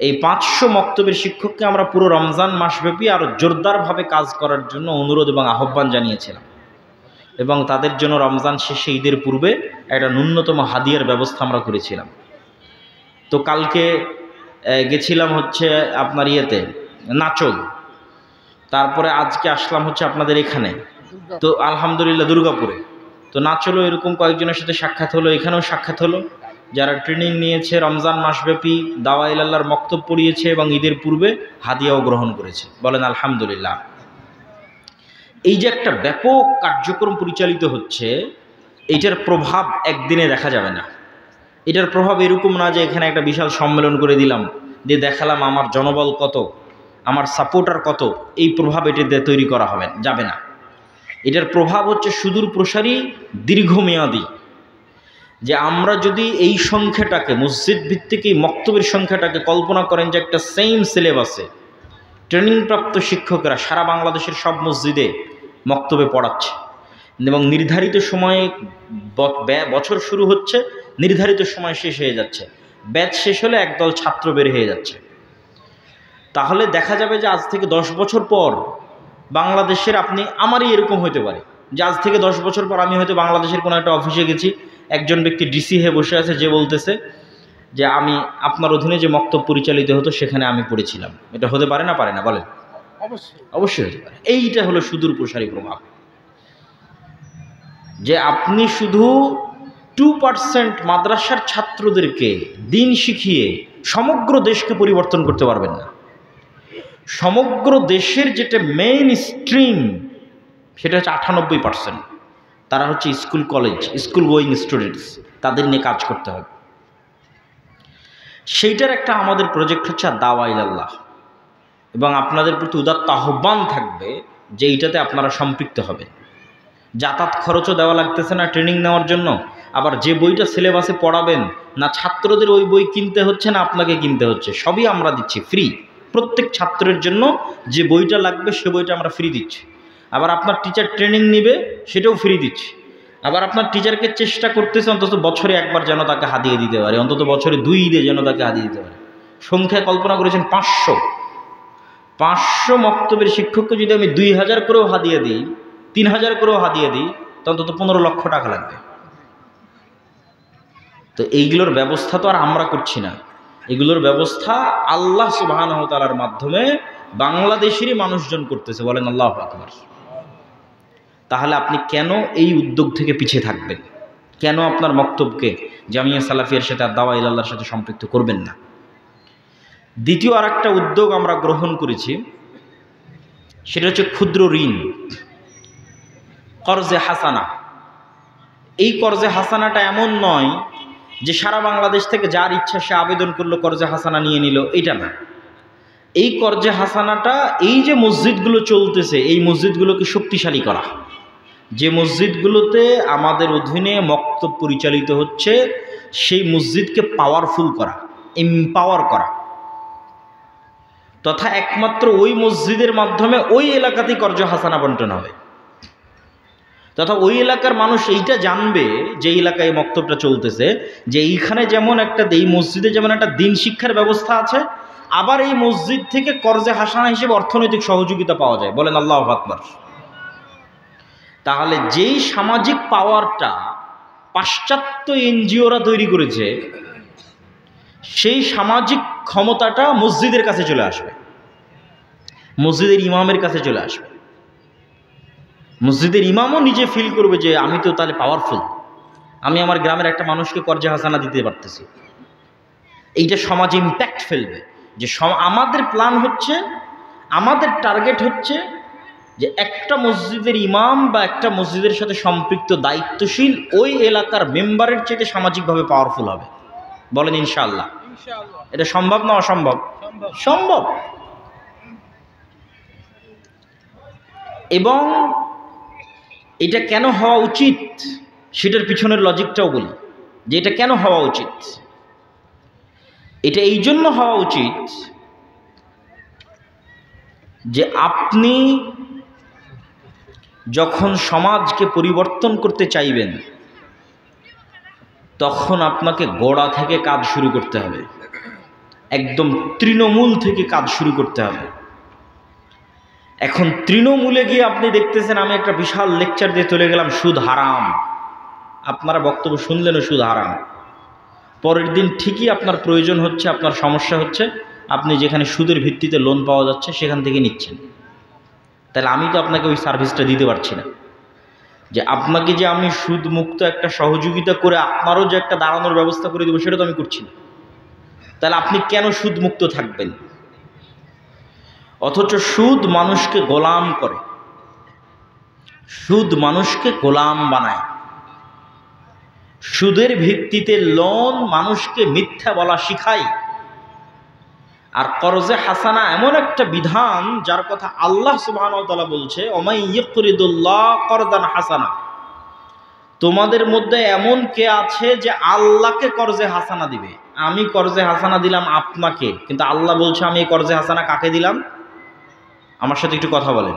এই 500 মক্তবের শিক্ষককে আমরা পুরো রমজান মাসব্যাপী আরও জোরদারভাবে কাজ করার জন্য অনুরোধ এবং আহ্বান জানিয়েছিলাম এবং তাদের জন্য রমজান শেষে ঈদের পূর্বে একটা ন্যূনতম হাদিয়ার ব্যবস্থা আমরা করেছিলাম। তো কালকে গেছিলাম হচ্ছে আপনার ইয়েতে নাচল, তারপরে আজকে আসলাম হচ্ছে আপনাদের এখানে, তো আলহামদুলিল্লাহ দুর্গাপুরে। তো নাচলও এরকম কয়েকজনের সাথে সাক্ষাৎ হলো, এখানেও সাক্ষাৎ হলো যারা ট্রেনিং নিয়েছে, রমজান মাসব্যাপী দাওয়া ইলাল্লাহর মক্তব পড়িয়েছে এবং ঈদের পূর্বে হাদিয়াও গ্রহণ করেছে। বলেন আলহামদুলিল্লাহ। এই যে একটা ব্যাপক কার্যক্রম পরিচালিত হচ্ছে, এইটার প্রভাব একদিনে দেখা যাবে না। এটার প্রভাব এরকম না যে এখানে একটা বিশাল সম্মেলন করে দিলাম, দিয়ে দেখালাম আমার জনবল কত, আমার সাপোর্টার কত, এই প্রভাব এটাতে তৈরি করা যাবে না। এটার প্রভাব হচ্ছে সুদূর প্রসারী, দীর্ঘমেয়াদী। যে আমরা যদি এই সংখ্যাটাকে, মসজিদ ভিত্তিক এই মক্তবের সংখ্যাটাকে কল্পনা করেন যে একটা সেম সিলেবাসে ট্রেনিংপ্রাপ্ত শিক্ষকরা সারা বাংলাদেশের সব মসজিদে মক্তবে পড়াচ্ছে এবং নির্ধারিত সময়ে বছর শুরু হচ্ছে, নির্ধারিত সময় শেষ হয়ে যাচ্ছে, ব্যাচ শেষ হলে একদল ছাত্র বের হয়ে যাচ্ছে, তাহলে দেখা যাবে যে আজ থেকে 10 বছর পর বাংলাদেশের, আমারই এরকম হতে পারে যে আজ থেকে 10 বছর পর আমি হয়তো বাংলাদেশের কোনো একটা অফিসে গেছি, একজন ব্যক্তি ডিসি হয়ে বসে আছে, যে বলতেছে যে আমি আপনার অধীনে যে মক্তব পরিচালিত হতো সেখানে আমি পড়েছিলাম। এটা হতে পারে না, পারে না? বলেন। অবশ্যই হতে পারে। এইটা হলো সুদূর প্রসারী প্রভাব, যে আপনি শুধু 2% মাদ্রাসার ছাত্রদেরকে দিন শিখিয়ে সমগ্র দেশকে পরিবর্তন করতে পারবেন না। সমগ্র দেশের যেটা মেইন স্ট্রিম সেটা হচ্ছে 98%, তারা হচ্ছে school college, school going students, তাদের নিয়ে কাজ করতে হবে। সেইটার একটা আমাদের প্রজেক্ট হচ্ছে দাওয়া ইলাল্লাহ, এবং আপনাদের প্রতি উদাত্ত আহ্বান থাকবে যে এইটাতে আপনারা সম্পৃক্ত হবেন। যাতায়াত খরচও দেওয়া লাগতেছে না ট্রেনিং নেওয়ার জন্য, আবার যে বইটা সিলেবাসে পড়াবেন না ছাত্রদের ওই বই কিনতে হচ্ছে না আপনাকে কিনতে হচ্ছে, সবই আমরা দিচ্ছি ফ্রি। প্রত্যেক ছাত্রের জন্য যে বইটা লাগবে সে বইটা আমরা ফ্রি দিচ্ছি। আবার আপনার টিচার ট্রেনিং নেবে সেটাও ফ্রি দিচ্ছি। আবার আপনার টিচারকে চেষ্টা করতেছে অন্তত বছরে একবার যেন তাকে হাদিয়ে দিতে পারে, অন্তত বছরে 2 ঈদে যেন তাকে হাদিয়ে দিতে পারে। সংখ্যায় কল্পনা করেছেন 500 মক্তবের শিক্ষককে যদি আমি 2000 করেও হাদিয়ে দিই, 3000 করেও হাদিয়ে দিই, তো অন্তত 15 লক্ষ টাকা লাগবে। তো এইগুলোর ব্যবস্থা তো আর আমরা করছি না, এগুলোর ব্যবস্থা আল্লাহ সুবহানাহু ওয়া তাআলার মাধ্যমে বাংলাদেশেরই মানুষজন করতেছে, বলেন আল্লাহু আকবার। তাহলে আপনি কেন এই উদ্যোগ থেকে পিছিয়ে থাকবেন? কেন আপনার মক্তবকে জামিয়া সালাফিয়ার সাথে আর দাওয়া ইলাল্লাহর সাথে সম্পৃক্ত করবেন না? দ্বিতীয় আর একটা উদ্যোগ আমরা গ্রহণ করেছি, সেটা হচ্ছে ক্ষুদ্র ঋণ, কর্জে হাসানা। এই কর্জে হাসানাটা এমন নয় যে সারা বাংলাদেশ থেকে যার ইচ্ছা সে আবেদন করলো কর্জে হাসানা নিয়ে নিল, এটা না। এই কর্জে হাসানাটা এই যে মসজিদগুলো চলতেছে, এই মসজিদগুলোকে শক্তিশালী করা, যে মসজিদগুলোতে আমাদের অধীনে মক্তব পরিচালিত হচ্ছে সেই মসজিদকে পাওয়ারফুল করা, এম্পাওয়ার করা, তথা একমাত্র ওই মসজিদের মাধ্যমে ওই এলাকাতেই কর্জে হাসানা বন্টন হবে, তথা ওই এলাকার মানুষ এইটা জানবে যে এলাকায় মক্তবটা চলতেছে, যে এইখানে যেমন একটা, এই মসজিদে যেমন একটা দিন শিক্ষার ব্যবস্থা আছে, আবার এই মসজিদ থেকে কর্জে হাসানা হিসেবে অর্থনৈতিক সহযোগিতা পাওয়া যায়, বলেন আল্লাহু আকবার। তাহলে যেই সামাজিক পাওয়ারটা পাশ্চাত্য এনজিওরা তৈরি করেছে, সেই সামাজিক ক্ষমতাটা মসজিদের কাছে চলে আসবে, মসজিদের ইমামের কাছে চলে আসবে। মসজিদের ইমামও নিজে ফিল করবে যে আমি তো তাহলে পাওয়ারফুল, আমি আমার গ্রামের একটা মানুষকে কর্জে হাসানা দিতে পারতেছি। এইটা সমাজে ইম্প্যাক্ট ফেলবে, যে আমাদের প্ল্যান হচ্ছে, আমাদের টার্গেট হচ্ছে যে একটা মসজিদের ইমাম বা একটা মসজিদের সাথে সম্পৃক্ত দায়িত্বশীল ওই এলাকার মেম্বারের চেয়ে সামাজিকভাবে পাওয়ারফুল হবে, বলেন ইনশাআল্লাহ। এটা সম্ভব না অসম্ভব? সম্ভব। এবং এটা কেন হওয়া উচিত সেটার পিছনের লজিকটাও বলি, যে এটা কেন হওয়া উচিত। এটা এই জন্য হওয়া উচিত যে আপনি যখন সমাজকে পরিবর্তন করতে চাইবেন, তখন আপনাকে গোড়া থেকে কাজ শুরু করতে হবে, একদম তৃণমূল থেকে কাজ শুরু করতে হবে। এখন তৃণমূলে গিয়ে আপনি দেখতেছেন আমি একটা বিশাল লেকচার দিয়ে চলে গেলাম সুদ হারাম, আপনারা বক্তব্য শুনলেনও সুদ হারাম, পরের দিন ঠিকই আপনার প্রয়োজন হচ্ছে, আপনার সমস্যা হচ্ছে, আপনি যেখানে সুদের ভিত্তিতে লোন পাওয়া যাচ্ছে সেখান থেকে নিচ্ছেন। তাহলে আমি তো আপনাকে ওই সার্ভিসটা দিতে পারছি না, যে আপনাকে যে আমি সুদ মুক্ত একটা সহযোগিতা করে আপনারও যে একটা দাঁড়ানোর ব্যবস্থা করে দেবো সেটা তো আমি করছি না। তাহলে আপনি কেন সুদ মুক্ত থাকবেন? অথচ সুদ মানুষকে গোলাম করে, সুদ মানুষকে গোলাম বানায়, সুদের ভিত্তিতে লোন মানুষকে মিথ্যা বলা শিখায়। আর কর্জে হাসানা এমন একটা বিধান যার কথা আল্লাহ সুবহানাহু ওয়া তাআলা বলছে, ওমাই ইয়াকরিদুল্লাহ করদান হাসানা। তোমাদের মধ্যে এমন কে আছে যে আল্লাহকে কর্জে হাসানা দিবে? আমি কর্জে হাসানা দিলাম আপনাকে, কিন্তু আল্লাহ বলছে আমি এই কর্জে হাসানা কাকে দিলাম? আমার সাথে একটু কথা বলেন।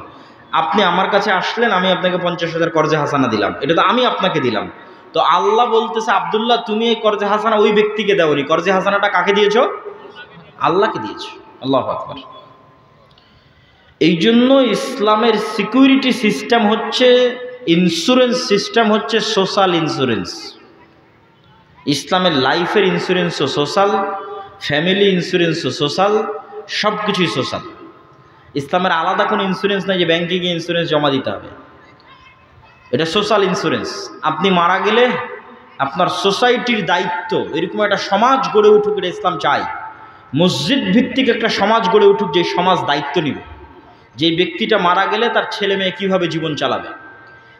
আপনি আমার কাছে আসলেন, আমি আপনাকে 50,000 কর্জে হাসানা দিলাম, এটা তো আমি আপনাকে দিলাম। তো আল্লাহ বলতেছে আব্দুল্লাহ তুমি এই কর্জে হাসানা ওই ব্যক্তিকে দাওনি, কর্জে হাসানাটা কাকে দিয়েছো? আল্লাহকে দিয়েছো। আল্লাহু আকবার। এই জন্য ইসলামের সিকিউরিটি সিস্টেম হচ্ছে, ইন্স্যুরেন্স সিস্টেম হচ্ছে সোশ্যাল ইন্স্যুরেন্স। ইসলামের লাইফের ইন্স্যুরেন্সও সোশ্যাল, ফ্যামিলি ইন্স্যুরেন্সও সোশ্যাল, সব কিছুই সোশ্যাল। ইসলামের আলাদা কোনো ইন্স্যুরেন্স নাই যে ব্যাংকে গিয়ে ইন্স্যুরেন্স জমা দিতে হবে, এটা সোশ্যাল ইন্স্যুরেন্স। আপনি মারা গেলে আপনার সোসাইটির দায়িত্ব, এরকম একটা সমাজ গড়ে উঠুক, এটা ইসলাম চায়। মসজিদ ভিত্তিক একটা সমাজ গড়ে উঠুক, যে সমাজ দায়িত্ব নিবে, যে ব্যক্তিটা মারা গেলে তার ছেলে মেয়ে কীভাবে জীবন চালাবে,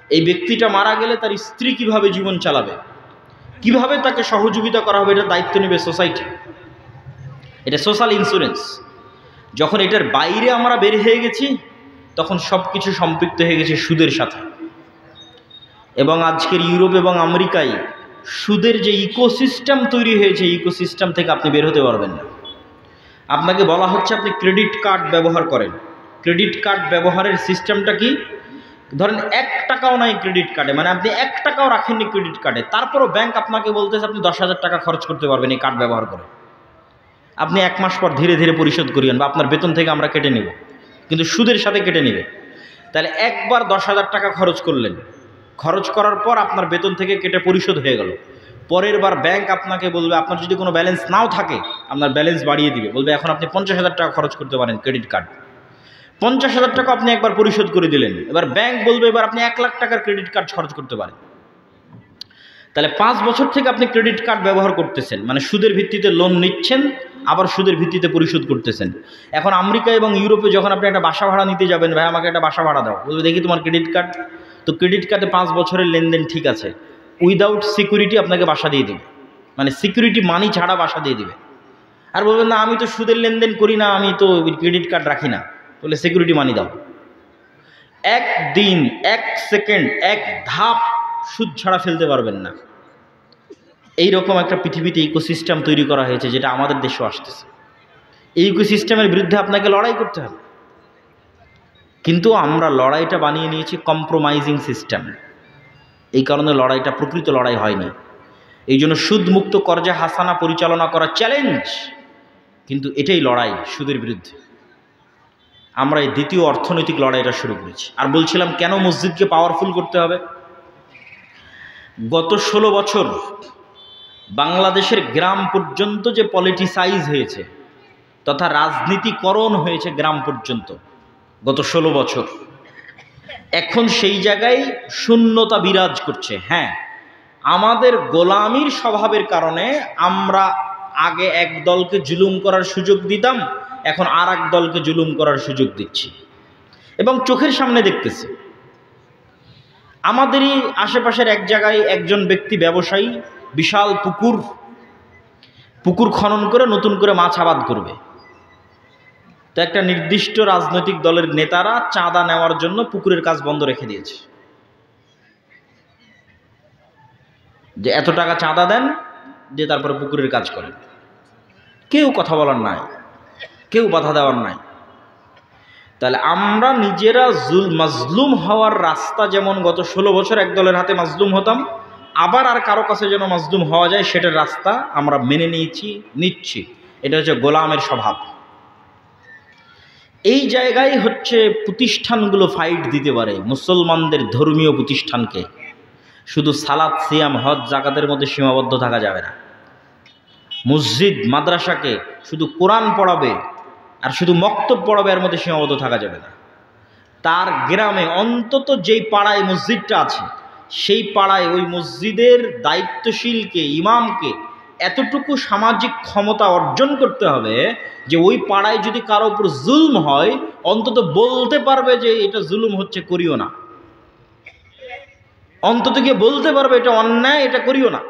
এই ব্যক্তিটা মারা গেলে তার স্ত্রী কিভাবে জীবন চালাবে, কিভাবে তাকে সহযোগিতা করা হবে, এটা দায়িত্ব নেবে সোসাইটি। এটা সোশ্যাল ইন্স্যুরেন্স। যখন এটার বাইরে আমরা বের হয়ে গেছি, তখন সব কিছু সম্পৃক্ত হয়ে গেছে সুদের সাথে। এবং আজকের ইউরোপ এবং আমেরিকায় সুদের যে ইকোসিস্টেম তৈরি হয়েছে, ইকোসিস্টেম থেকে আপনি বের হতে পারবেন না। আপনাকে বলা হচ্ছে আপনি ক্রেডিট কার্ড ব্যবহার করেন। ক্রেডিট কার্ড ব্যবহারের সিস্টেমটা কি? ধরেন 1 টাকাও নাই ক্রেডিট কার্ডে, মানে আপনি 1 টাকাও রাখেননি ক্রেডিট কার্ডে, তারপরও ব্যাংক আপনাকে বলতেছে আপনি 10,000 টাকা খরচ করতে পারবেন এই কার্ড ব্যবহার করে। আপনি 1 মাস পর ধীরে ধীরে পরিশোধ করিয়েন, বা আপনার বেতন থেকে আমরা কেটে নেব, কিন্তু সুদের সাথে কেটে নেবে। তাহলে একবার 10,000 টাকা খরচ করলেন, খরচ করার পর আপনার বেতন থেকে কেটে পরিশোধ হয়ে গেল। পরের বার ব্যাংক আপনাকে বলবে, আপনার যদি কোনো ব্যালেন্স নাও থাকে আপনার ব্যালেন্স বাড়িয়ে দিবে, বলবে এখন আপনি 50,000 টাকা খরচ করতে পারেন ক্রেডিট কার্ড। 50,000 টাকা আপনি একবার পরিশোধ করে দিলেন, এবার ব্যাংক বলবে এবার আপনি 1 লাখ টাকার ক্রেডিট কার্ড খরচ করতে পারেন। তাহলে 5 বছর থেকে আপনি ক্রেডিট কার্ড ব্যবহার করতেছেন, মানে সুদের ভিত্তিতে লোন নিচ্ছেন, আবার সুদের ভিত্তিতে পরিশোধ করতেছেন। এখন আমেরিকা এবং ইউরোপে যখন আপনি একটা বাসা ভাড়া নিতে যাবেন, ভাই আমাকে একটা বাসা ভাড়া দাও, বলবে দেখি তোমার ক্রেডিট কার্ড, তো ক্রেডিট কার্ডে 5 বছরের লেনদেন ঠিক আছে, উইদাউট সিকিউরিটি আপনাকে বাসা দিয়ে দেবে, মানে সিকিউরিটি মানি ছাড়া বাসা দিয়ে দিবে। আর বলবেন না আমি তো সুদের লেনদেন করি না, আমি তো ক্রেডিট কার্ড রাখি না, বলে সিকিউরিটি মানি দাও। একদিন, 1 সেকেন্ড, 1 ধাপ সুদ ছাড়া ফেলতে পারবেন না। এইরকম একটা পৃথিবীতে ইকোসিস্টেম তৈরি করা হয়েছে, যেটা আমাদের দেশেও আসতেছে। এই ইকোসিস্টেমের বিরুদ্ধে আপনাকে লড়াই করতে হবে, কিন্তু আমরা লড়াইটা বানিয়ে নিয়েছি কম্প্রোমাইজিং সিস্টেম। এই কারণে লড়াইটা প্রকৃত লড়াই হয়নি। এই জন্য সুদমুক্ত কর্জে হাসানা পরিচালনা করা চ্যালেঞ্জ, কিন্তু এটাই লড়াই সুদের বিরুদ্ধে। আমরা এই দ্বিতীয় অর্থনৈতিক লড়াইটা শুরু করেছি। আর বলছিলাম কেন মসজিদকে পাওয়ারফুল করতে হবে। গত 16 বছর বাংলাদেশের গ্রাম পর্যন্ত যে পলিটিসাইজ হয়েছে তথা রাজনীতিকরণ হয়েছে গ্রাম পর্যন্ত গত 16 বছর, এখন সেই জায়গায় শূন্যতা বিরাজ করছে। হ্যাঁ, আমাদের গোলামির স্বভাবের কারণে আমরা আগে এক দলকে জুলুম করার সুযোগ দিতাম, এখন আর এক দলকে জুলুম করার সুযোগ দিচ্ছি, এবং চোখের সামনে দেখতেছি। আমাদেরই আশেপাশের এক জায়গায় একজন ব্যক্তি ব্যবসায়ী বিশাল পুকুর খনন করে নতুন করে মাছ আবাদ করবে। তো একটা নির্দিষ্ট রাজনৈতিক দলের নেতারা চাঁদা নেওয়ার জন্য পুকুরের কাজ বন্ধ রেখে দিয়েছে, যে এত টাকা চাঁদা দেন, দিয়ে তারপরে পুকুরের কাজ করেন। কেউ কথা বলার নাই, কেউ বাধা দেওয়ার নাই। তাহলে আমরা নিজেরা মাজলুম হওয়ার রাস্তা, যেমন গত 16 বছর এক দলের হাতে মাজলুম হতাম, আবার আর কারো কাছে যেন মাজলুম হওয়া যায় সেটার রাস্তা আমরা মেনে নিচ্ছি। এটা হচ্ছে গোলামের স্বভাব। এই জায়গায় হচ্ছে প্রতিষ্ঠানগুলো ফাইট দিতে পারে মুসলমানদের ধর্মীয় প্রতিষ্ঠানকে। শুধু সালাত, সিয়াম, হজ, যাকাতের মধ্যে সীমাবদ্ধ থাকা যাবে না। মসজিদ, মাদ্রাসাকে শুধু কোরআন পড়াবে আর শুধু মক্তব পড়াবে, এর মধ্যে সীমাবদ্ধ থাকা যাবে না। তার গ্রামে অন্তত যেই পাড়ায় মসজিদটা আছে সেই পাড়ায় ওই মসজিদের দায়িত্বশীলকে, ইমামকে এতটুকু সামাজিক ক্ষমতা অর্জন করতে হবে যে ওই পাড়ায় যদি কারো উপর জুলম হয় অন্তত বলতে পারবে যে এটা জুলুম হচ্ছে, করিও না। অন্তত গিয়ে বলতে পারবে এটা অন্যায়, এটা করিও না।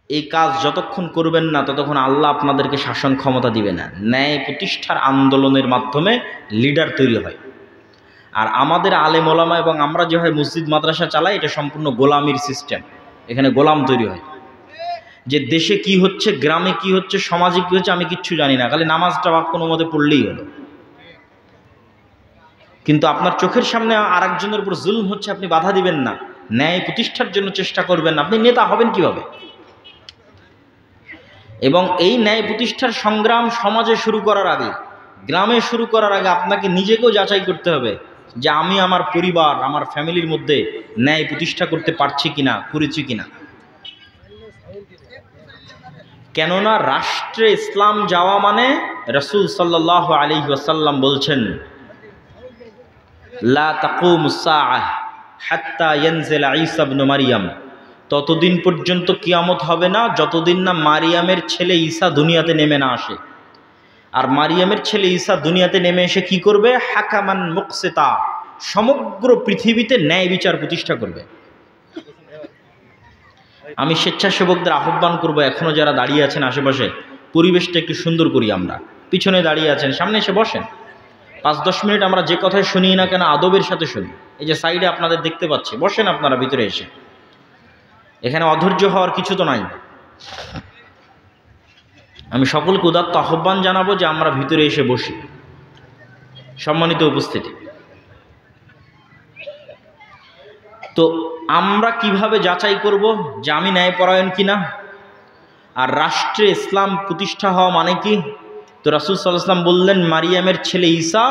এই কাজ যতক্ষণ করবেন না ততক্ষণ আল্লাহ আপনাদেরকে শাসন ক্ষমতা দিবে না। ন্যায় প্রতিষ্ঠার আন্দোলনের মাধ্যমে লিডার তৈরি হয়। আর আমাদের আলেম ওলামা এবং আমরা যে হয় মসজিদ মাদ্রাসা চালাই, এটা সম্পূর্ণ গোলামির সিস্টেম। এখানে গোলাম তৈরি হয়, যে দেশে কি হচ্ছে, গ্রামে কি হচ্ছে, সমাজে কি হচ্ছে আমি কিচ্ছু জানি না, খালি নামাজটা কোনো মতে পড়লেই হলো। কিন্তু আপনার চোখের সামনে আরেকজনের উপর জুলুম হচ্ছে, আপনি বাধা দিবেন না, ন্যায় প্রতিষ্ঠার জন্য চেষ্টা করবেন না, আপনি নেতা হবেন কিভাবে? এবং এই ন্যায় প্রতিষ্ঠার সংগ্রাম সমাজে শুরু করার আগে, গ্রামে শুরু করার আগে আপনাকে নিজেকেও যাচাই করতে হবে যে আমি আমার পরিবার, আমার ফ্যামিলির মধ্যে ন্যায় প্রতিষ্ঠা করতে পারছি কিনা, করেছি কিনা। কেননা রাষ্ট্রে ইসলাম যাওয়া মানে রাসূল সাল্লাল্লাহু আলাইহি ওয়াসাল্লাম বলছেন, লা তাকুমুস সাআহ হাত্তা ইয়ানজিলা ঈসা ইবনে মারইয়াম, ততদিন পর্যন্ত কিয়ামত হবে না যতদিন না মারিয়ামের ছেলে ঈসা দুনিয়াতে নেমে না আসে। আর মারিয়ামের ছেলে ঈসা দুনিয়াতে নেমে এসে কি করবে? হাকামান মুকসিতা, সমগ্র পৃথিবীতে ন্যায় বিচার প্রতিষ্ঠা করবে। আমি স্বেচ্ছাসেবকদের আহ্বান করব, এখনো যারা দাঁড়িয়ে আছেন আশেপাশে, পরিবেশটা একটু সুন্দর করি। আমরা পিছনে দাঁড়িয়ে আছেন, সামনে এসে বসেন। 5-10 মিনিট আমরা যে কথাই শুনি না কেন আদবের সাথে শুনি। এই যে সাইডে আপনাদের দেখতে পাচ্ছি, বসেন আপনারা ভিতরে এসে। এখানে অধৈর্য হওয়ার কিছু তো নাই। আমি সকলকে উদাত্ত আহ্বান জানাবো যে আমরা ভিতরে এসে বসি। সম্মানিত উপস্থিতি, তো আমরা কিভাবে যাচাই করব যে আমি ন্যায়পরায়ণ কিনা, আর রাষ্ট্রে ইসলাম প্রতিষ্ঠা হওয়া মানে কি? তো রাসূল সাল্লাল্লাহু আলাইহি ওয়াসাল্লাম বললেন, মারিয়ামের ছেলে ঈসা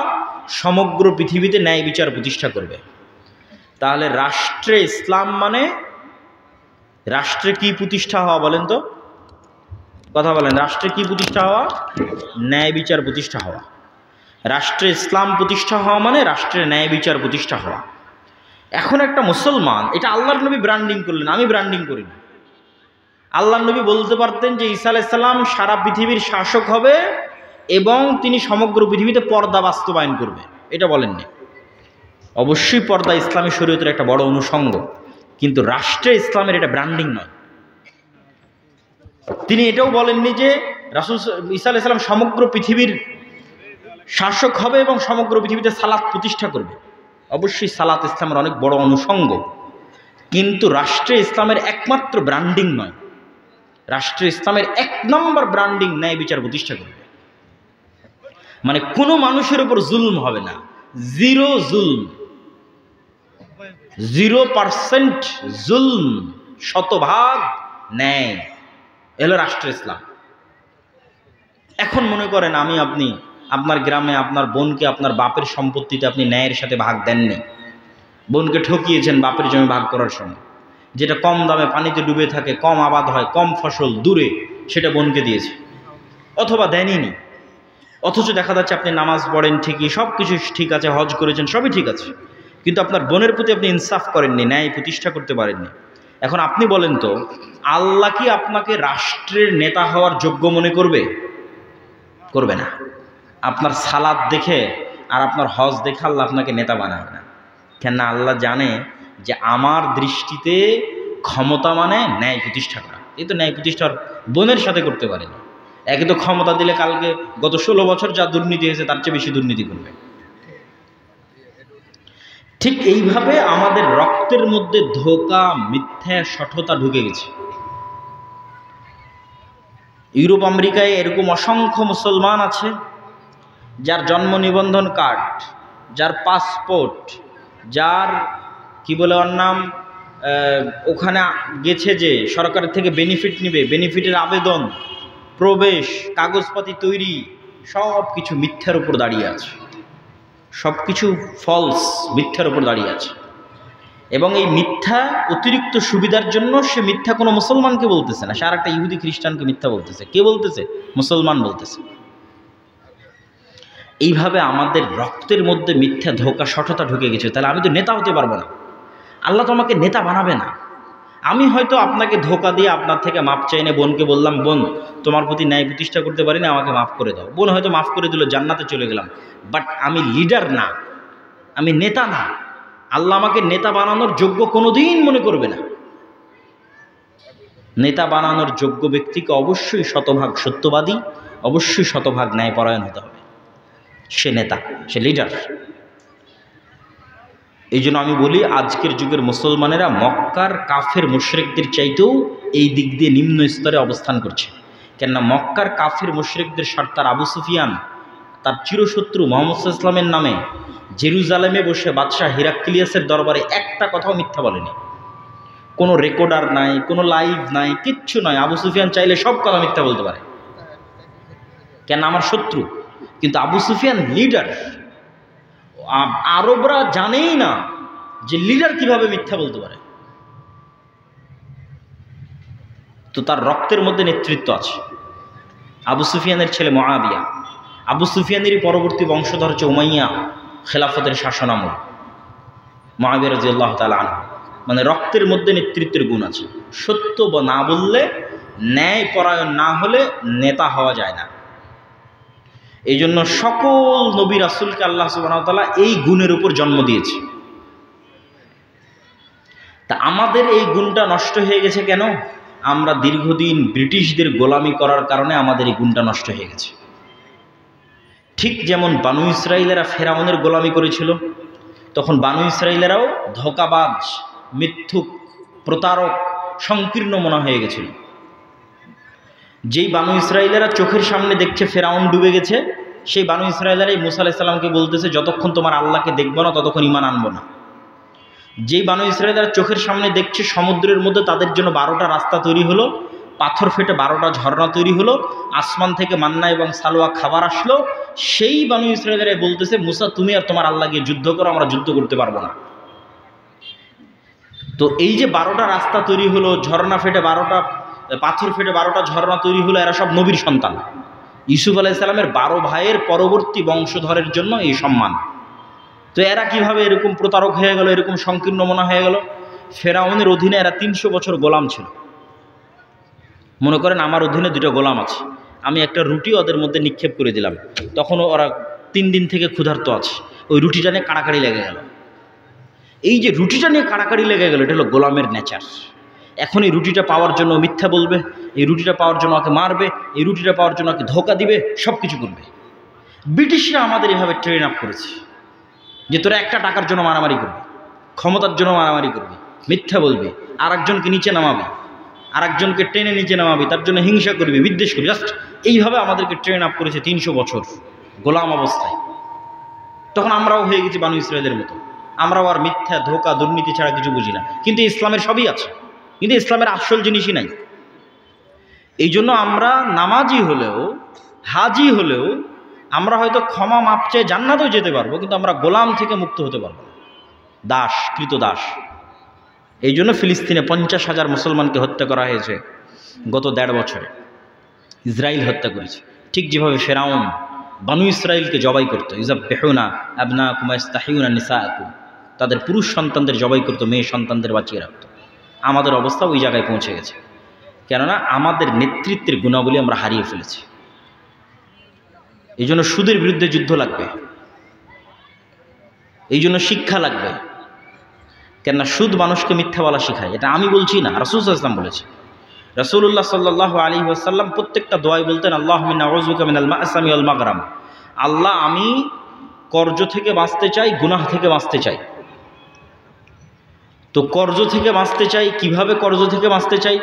সমগ্র পৃথিবীতে ন্যায় বিচার প্রতিষ্ঠা করবে। তাহলে রাষ্ট্রে ইসলাম মানে রাষ্ট্রে কি প্রতিষ্ঠা হওয়া বলেন তো, কথা বলেন, রাষ্ট্রে কি প্রতিষ্ঠা হওয়া? ন্যায় বিচার প্রতিষ্ঠা হওয়া। রাষ্ট্রে ইসলাম প্রতিষ্ঠা হওয়া মানে রাষ্ট্রের ন্যায় বিচার প্রতিষ্ঠা হওয়া। এখন একটা মুসলমান, এটা আল্লাহর নবী ব্র্যান্ডিং করলেন, আমি ব্র্যান্ডিং করিনি। আল্লাহর নবী বলতে পারতেন যে ঈসা আলাইহিস সালাম সারা পৃথিবীর শাসক হবে এবং তিনি সমগ্র পৃথিবীতে পর্দা বাস্তবায়ন করবে, এটা বলেননি। অবশ্যই পর্দা ইসলামী শরীয়তের একটা বড় অনুষঙ্গ, কিন্তু রাষ্ট্রে ইসলামের এটা ব্র্যান্ডিং নয়। তিনি এটাও বলেননি যে রাসূল ঈসা আলাইহিস সালাম সমগ্র পৃথিবীর শাসক হবে এবং সমগ্র পৃথিবীতে সালাত প্রতিষ্ঠা করবে। অবশ্যই সালাত ইসলামের অনেক বড় অনুষঙ্গ, কিন্তু রাষ্ট্রে ইসলামের একমাত্র ব্র্যান্ডিং নয়। রাষ্ট্রে ইসলামের 1 নম্বর ব্র্যান্ডিং ন্যায় বিচার প্রতিষ্ঠা করবে, মানে কোনো মানুষের উপর জুলম হবে না, জিরো জুলম, 0% জুলম, শতভাগ ন্যায়, এলো রাষ্ট্র ইসলাম। এখন মনে করেন আমি আপনি আপনার গ্রামে আপনার বোনকে আপনার বাপের সম্পত্তিতে আপনি ন্যায়ের সাথে ভাগ দেননি, বোনকে ঠকিয়েছেন বাপের জমি ভাগ করার সময়, যেটা কম দামে পানিতে ডুবে থাকে, কম আবাদ হয়, কম ফসল, দূরে, সেটা বোনকে দিয়েছে, অথবা দেনইনি। অথচ দেখা যাচ্ছে আপনি নামাজ পড়েন ঠিকই, সব কিছু ঠিক আছে, হজ করেছেন, সবই ঠিক আছে, কিন্তু আপনার বোনের প্রতি আপনি ইনসাফ করেননি, ন্যায় প্রতিষ্ঠা করতে পারেননি। এখন আপনি বলেন তো, আল্লাহ কি আপনাকে রাষ্ট্রের নেতা হওয়ার যোগ্য মনে করবে? করবে না। আপনার সালাত দেখে আর আপনার হজ দেখে আল্লাহ আপনাকে নেতা বানাবে না। কেন? আল্লাহ জানে যে আমার দৃষ্টিতে ক্ষমতা মানে ন্যায় প্রতিষ্ঠা করা। এই তো ন্যায় প্রতিষ্ঠার বোনের সাথে করতে পারেনি। একে তো ক্ষমতা দিলে কালকে গত 16 বছর যা দুর্নীতি হয়েছে তার চেয়ে বেশি দুর্নীতি করবে। ঠিক এইভাবে আমাদের রক্তের মধ্যে ধোঁকা, মিথ্যা, শঠতা ঢুকে গেছে। ইউরোপ আমেরিকায় এরকম অসংখ্য মুসলমান আছে যার জন্ম নিবন্ধন কার্ড, যার পাসপোর্ট, যার কি বলে ওর নাম, ওখানে গেছে যে সরকারের থেকে বেনিফিট নিবে, বেনিফিটের আবেদন, প্রবেশ, কাগজপাতি তৈরি, সব কিছু মিথ্যার উপর দাঁড়িয়ে আছে, সব কিছু ফলস, মিথ্যার উপর দাঁড়িয়ে আছে। এবং এই মিথ্যা অতিরিক্ত সুবিধার জন্য সে মিথ্যা কোনো মুসলমানকে বলতেছে না, সে আর একটা ইহুদি খ্রিস্টানকে মিথ্যা বলতেছে। কে বলতেছে? মুসলমান বলতেছে। এইভাবে আমাদের রক্তের মধ্যে মিথ্যা, ধোঁকা, শঠতা ঢুকে গেছে। তাহলে আমি তো নেতা হতে পারবো না, আল্লাহ তো আমাকে নেতা বানাবে না। আমি হয়তো আপনাকে ধোঁকা দিয়ে আপনার থেকে মাপ চাই না, বোনকে বললাম, বোন তোমার প্রতি ন্যায় প্রতিষ্ঠা করতে পারি না, আমাকে মাফ করে দাও। বোন হয়তো মাফ করে দিল, জান্নাতে চলে গেলাম। বাট আমি লিডার না, আমি নেতা না। আল্লাহ আমাকে নেতা বানানোর যোগ্য কোনোদিন মনে করবে না। নেতা বানানোর যোগ্য ব্যক্তিকে অবশ্যই শতভাগ সত্যবাদী, অবশ্যই শতভাগ ন্যায়পরায়ণ হতে হবে। সে নেতা, সে লিডার। এই জন্য আমি বলি, আজকের যুগের মুসলমানেরা মক্কার কাফের মুশরিকদের চাইতেও এই দিক দিয়ে নিম্ন স্তরে অবস্থান করছে। কেননা মক্কার কাফের মুশরিকদের সর্দার আবু সুফিয়ান তার চিরশত্রু মুহাম্মদ সাল্লাল্লাহু আলাইহি ওয়াসাল্লামের নামে জেরুজালেমে বসে বাদশাহ হিরাক্লিয়াসের দরবারে একটা কথাও মিথ্যা বলেনি। কোনো রেকর্ডার নাই, কোনো লাইভ নাই, কিচ্ছু নয়। আবু সুফিয়ান চাইলে সব কথা মিথ্যা বলতে পারে, কেন? আমার শত্রু। কিন্তু আবু সুফিয়ান লিডার। আরবরা জানেই না যে লিডার কিভাবে মিথ্যা বলতে পারে। তো তার রক্তের মধ্যে নেতৃত্ব আছে। আবু সুফিয়ানের ছেলে মুআবিয়া, আবু সুফিয়ানেরই পরবর্তী বংশধর হচ্ছে উমাইয়া খেলাফতের শাসনামল, মুআবিয়া রাদিয়াল্লাহু তাআলা আনহু। মানে রক্তের মধ্যে নেতৃত্বের গুণ আছে। সত্য বা না বললে, ন্যায় পরায়ণ না হলে নেতা হওয়া যায় না। এই জন্য সকল নবী রাসূলকে আল্লাহ সুবহানাহু ওয়া তাআলা এই গুণের উপর জন্ম দিয়েছে। তা আমাদের এই গুণটা নষ্ট হয়ে গেছে কেন? আমরা দীর্ঘদিন ব্রিটিশদের গোলামি করার কারণে আমাদের এই গুণটা নষ্ট হয়ে গেছে। ঠিক যেমন বানু ইসরাইলেরা ফেরাউনের গোলামি করেছিল, তখন বানু ইসরাইলেরাও ধোঁকাবাজ, মিথ্যুক, প্রতারক, সংকীর্ণ মনা হয়ে গেছিল। যেই বানু ইসরাইলেরা চোখের সামনে দেখছে ফেরাউন ডুবে গেছে, সেই বানু ইসরাইলেরাই মুসা আলাইহিস সালামকে বলতেছে, যতক্ষণ তোমার আল্লাহকে দেখবো না ততক্ষণ ঈমান আনবো না। যেই বানু ইসরাইলেরা চোখের সামনে দেখছে সমুদ্রের মধ্যে তাদের জন্য 12টা রাস্তা তৈরি হলো, পাথর ফেটে 12টা ঝর্ণা তৈরি হলো, আসমান থেকে মান্না এবং সালোয়া খাবার আসলো, সেই বানু ইসরাইলেরাই বলতেছে, মুসা তুমি আর তোমার আল্লাহ গিয়ে যুদ্ধ করো, আমরা যুদ্ধ করতে পারবো না। তো তো এই যে 12টা রাস্তা তৈরি হলো, ঝর্ণা ফেটে 12টা পাথর ফেটে 12টা ঝর্ণা তৈরি হলো, এরা সব নবীর সন্তান। ইউসুফ আলাইহিস সালামের 12 ভাইয়ের পরবর্তী বংশধরের জন্য এই সম্মান। তো এরা কিভাবে এরকম প্রতারক হয়ে গেল, এরকম সংকীর্ণ মনা হয়ে গেল? ফেরাউনের অধীনে এরা 300 বছর গোলাম ছিল। মনে করেন আমার অধীনে 2টা গোলাম আছে, আমি একটা রুটি ওদের মধ্যে নিক্ষেপ করে দিলাম, তখন ওরা 3 দিন থেকে ক্ষুধার্ত আছে, ওই রুটিটা নিয়ে কাড়াকাড়ি লেগে গেল। এই যে রুটিটা নিয়ে কাড়াকাড়ি লেগে গেল, এটা হলো গোলামের নেচার। এখন এই রুটিটা পাওয়ার জন্য মিথ্যা বলবে, এই রুটিটা পাওয়ার জন্য ওকে মারবে, এই রুটিটা পাওয়ার জন্য ওকে ধোকা দিবে, সব কিছু করবে। ব্রিটিশরা আমাদের এভাবে ট্রেন আপ করেছে যে তোরা একটা টাকার জন্য মারামারি করবি, ক্ষমতার জন্য মারামারি করবি, মিথ্যা বলবি, আর একজনকে নিচে নামাবি, আর একজনকে টেনে নিচে নামাবি, তার জন্য হিংসা করবি, বিদ্বেষ করবি। জাস্ট এইভাবে আমাদেরকে ট্রেন আপ করেছে 300 বছর গোলাম অবস্থায়। তখন আমরাও হয়ে গেছি বানু ইসরায়েলের মতো, আমরাও আর মিথ্যা, ধোকা, দুর্নীতি ছাড়া কিছু বুঝি না। কিন্তু ইসলামের সবই আছে, কিন্তু ইসলামের আসল জিনিসই নাই। এই জন্য আমরা নামাজি হলেও, হাজি হলেও, আমরা হয়তো ক্ষমা মাপ চেয়ে জান্নাতেও যেতে পারবো, কিন্তু আমরা গোলাম থেকে মুক্ত হতে পারবো না, দাস, কৃতদাস। এই জন্য ফিলিস্তিনে 50,000 মুসলমানকে হত্যা করা হয়েছে গত 1.5 বছরে। ইসরায়েল হত্যা করেছে, ঠিক যেভাবে ফেরাউন বানু ইসরায়েলকে জবাই করতো। ইযাববিহুনা আবনাকুম ওয়া ইস্তাহিউনা নিসাআকুম, তাদের পুরুষ সন্তানদের জবাই করতো, মেয়ে সন্তানদের বাঁচিয়ে রাখতো। আমাদের অবস্থা ওই জায়গায় পৌঁছে গেছে, কেননা আমাদের নেতৃত্বের গুণাবলী আমরা হারিয়ে ফেলেছি। এই জন্য সুদের বিরুদ্ধে যুদ্ধ লাগবে, এই জন্য শিক্ষা লাগবে। কেননা সুদ মানুষকে মিথ্যা বলা শেখায়। এটা আমি বলছি না, রাসূল সাল্লাল্লাহু আলাইহি ওয়াসাল্লাম বলেছে। রাসূলুল্লাহ সাল্লাল্লাহু আলাইহি ওয়াসাল্লাম প্রত্যেকটা দোয়ায় বলতেন, আল্লাহুম্মা ইন্নী আউযুবিকা মিনাল মা'সামি ওয়াল মাগরাম। আল্লাহ, আমি কর্জ থেকে বাঁচতে চাই, গুনাহ থেকে বাঁচতে চাই। তো কর্জ থেকে বাঁচতে চাই, কিভাবে কর্জ থেকে বাঁচতে চাই?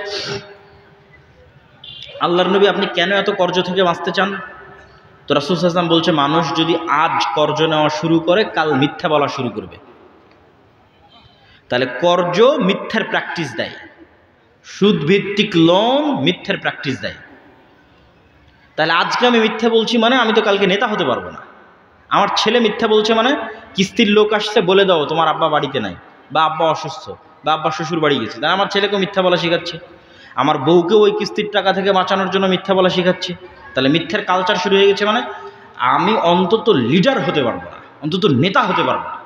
আল্লাহর নবী, আপনি কেন এত কর্জ থেকে বাঁচতে চান? তো রাসূল সাল্লাল্লাহু আলাইহি ওয়াসাল্লাম বলছে, মানুষ যদি আজ কর্জ নেওয়া শুরু করে, কাল মিথ্যা বলা শুরু করবে। তাহলে কর্জ মিথ্যার প্র্যাকটিস দেয়, সুদভিত্তিক লোন মিথ্যার প্র্যাকটিস দেয়। তাহলে আজকে আমি মিথ্যা বলছি মানে আমি তো কালকে নেতা হতে পারবো না। আমার ছেলে মিথ্যা বলছে মানে কিস্তির লোক আসছে, বলে দাও তোমার আব্বা বাড়িতে নাই, বা আব্বা অসুস্থ, বা আব্বা শ্বশুর বাড়ি গেছে, তাই আমার ছেলেকেও মিথ্যা বলা শেখাচ্ছে। আমার বউকেও ওই কিস্তির টাকা থেকে বাঁচানোর জন্য মিথ্যা বলা শেখাচ্ছে। তাহলে মিথ্যার কালচার শুরু হয়ে গেছে, মানে আমি অন্তত লিডার হতে পারবো না, অন্তত নেতা হতে পারবো না।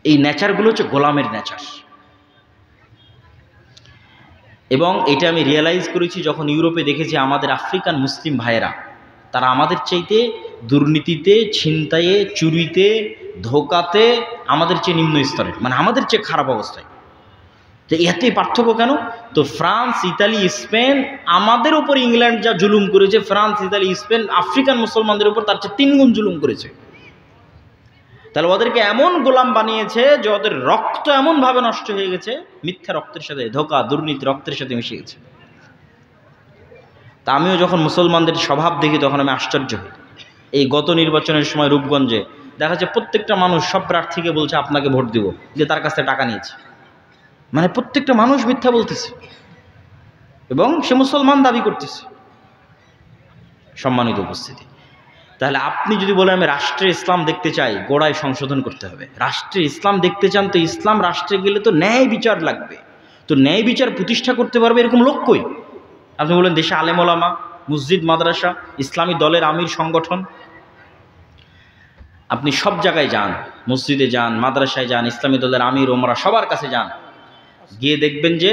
এই নেচারগুলো হচ্ছে গোলামের নেচার। এবং এটা আমি রিয়েলাইজ করেছি যখন ইউরোপে দেখেছি আমাদের আফ্রিকান মুসলিম ভাইয়েরা, তারা আমাদের চাইতে দুর্নীতিতে, ছিনতাইয়ে, চুরিতে, ধোকাতে আমাদের চেয়ে নিম্ন স্তরের, মানে আমাদের চেয়ে খারাপ অবস্থায়। তো এতে পার্থক্য কেন? তো ফ্রান্স, ইতালি, স্পেন আমাদের উপর ইংল্যান্ড যা জুলুম করেছে, ফ্রান্স, ইতালি, স্পেন আফ্রিকান মুসলমানদের উপর তার চেয়ে 3 গুণ জুলুম করেছে। তাহলে ওদেরকে এমন গোলাম বানিয়েছে যে ওদের রক্ত এমনভাবে নষ্ট হয়ে গেছে, মিথ্যা রক্তের সাথে, ধোকা, দুর্নীতি রক্তের সাথে মিশে গেছে। তা আমিও যখন মুসলমানদের স্বভাব দেখি তখন আমি আশ্চর্য হই। এই গত নির্বাচনের সময় রূপগঞ্জে দেখা যাচ্ছে প্রত্যেকটা মানুষ সব প্রার্থীকে বলছে আপনাকে ভোট দিব, যে তার কাছ থেকে টাকা নিয়েছে। মানে প্রত্যেকটা মানুষ মিথ্যা বলতেছে এবং সে মুসলমান দাবি করতেছে। সম্মানিত উপস্থিতি, তাহলে আপনি যদি বলেন আমি রাষ্ট্রে ইসলাম দেখতে চাই, গোড়ায় সংশোধন করতে হবে। রাষ্ট্রে ইসলাম দেখতে চান, তো ইসলাম রাষ্ট্রে গেলে তো ন্যায় বিচার লাগবে। তো ন্যায় বিচার প্রতিষ্ঠা করতে পারবে এরকম লোক কই? আপনি বলেন দেশে আলেম ওলামা, মসজিদ, মাদ্রাসা, ইসলামী দলের আমির সংগঠন। আপনি সব জায়গায় যান, মসজিদে যান, মাদ্রাসায় যান, ইসলামী দলের আমির ওমরা সবার কাছে যান, গিয়ে দেখবেন যে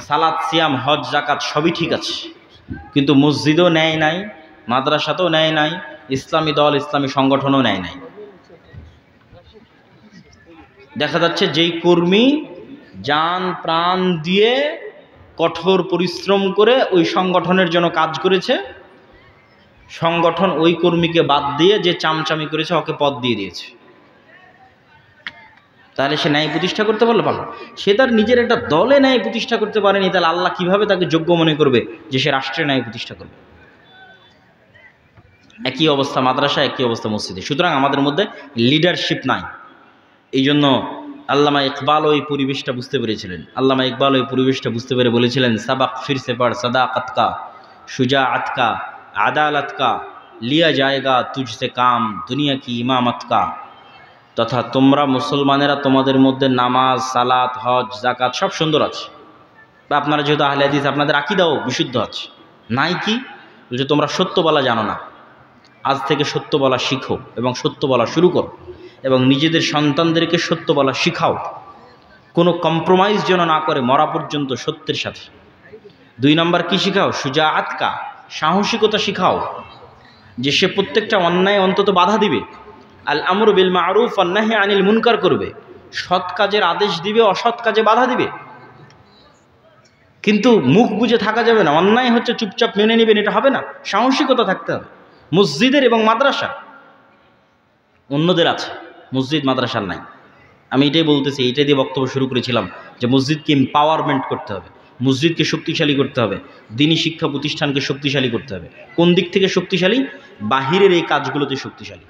সালাত, সিয়াম, হজ, যাকাত সবই ঠিক আছে, কিন্তু মসজিদও ন্যায় নাই, মাদ্রাসাতেও ন্যায় নাই, ইসলামী দল, ইসলামী সংগঠনও ন্যায় নাই। দেখা যাচ্ছে যেই কর্মী জান প্রাণ দিয়ে কঠোর পরিশ্রম করে ওই সংগঠনের জন্য কাজ করেছে, সংগঠন ওই কর্মীকে বাদ দিয়ে যে চামচামি করেছে ওকে পদ দিয়ে দিয়েছে। তাহলে সে ন্যায় প্রতিষ্ঠা করতে পারলো? পারলো। সে তার নিজের একটা দলে ন্যায় প্রতিষ্ঠা করতে পারেনি, তাহলে আল্লাহ কিভাবে তাকে যোগ্য মনে করবে যে সে রাষ্ট্রে ন্যায় প্রতিষ্ঠা করবে? একই অবস্থা মাদ্রাসা, একই অবস্থা মসজিদে। সুতরাং আমাদের মধ্যে লিডারশিপ নাই। এই জন্য আল্লামা ইকবাল ওই পরিবেশটা বুঝতে পেরেছিলেন। আল্লামা ইকবাল ওই পরিবেশটা বুঝতে পেরে বলেছিলেন, সাবাক ফির সে পড়, সাদাকাত কা, শুজাআত কা, আদালত কা, লিয়া জায়েগা তুঝসে কাম, দুনিয়া কি ইমামত কা। তথা তোমরা মুসলমানেরা তোমাদের মধ্যে নামাজ, সালাত, হজ, যাকাত সব সুন্দর আছে, বা আপনারা যেহেতু আহলে হাদিস আপনাদের আকীদাও বিশুদ্ধ আছে, নাই কি বলছে তোমরা সত্য বলা জানো না, আজ থেকে সত্য বলা শিখো এবং সত্য বলা শুরু করো এবং নিজেদের সন্তানদেরকে সত্য বলা শিখাও, কোনো কম্প্রোমাইজ যেন না করে মরা পর্যন্ত সত্যের সাথে। 2 নম্বর কি শিখাও? সুজাআতকা, সাহসিকতা শিখাও, যে সে প্রত্যেকটা অন্যায় অন্তত বাধা দিবে, আল আমরু বিল মারুফ ওয়ান নাহি আনিল মুনকার করবে, সৎ কাজের আদেশ দিবে, অসৎ কাজে বাধা দিবে। কিন্তু মুখ বুজে থাকা যাবে না, অন্যায় হচ্ছে চুপচাপ মেনে নেবেন এটা হবে না, সাহসিকতা থাকতে হবে। মসজিদের এবং মাদ্রাসা, অন্যদের আছে, মসজিদ মাদ্রাসার নাই। আমি এটাই বলতেছি, এইটাই দিয়ে বক্তব্য শুরু করেছিলাম যে মসজিদকে এম্পাওয়ারমেন্ট করতে হবে, মসজিদকে শক্তিশালী করতে হবে, দ্বীনি শিক্ষা প্রতিষ্ঠানকে শক্তিশালী করতে হবে। কোন দিক থেকে শক্তিশালী? বাহিরের এই কাজগুলোতে শক্তিশালী।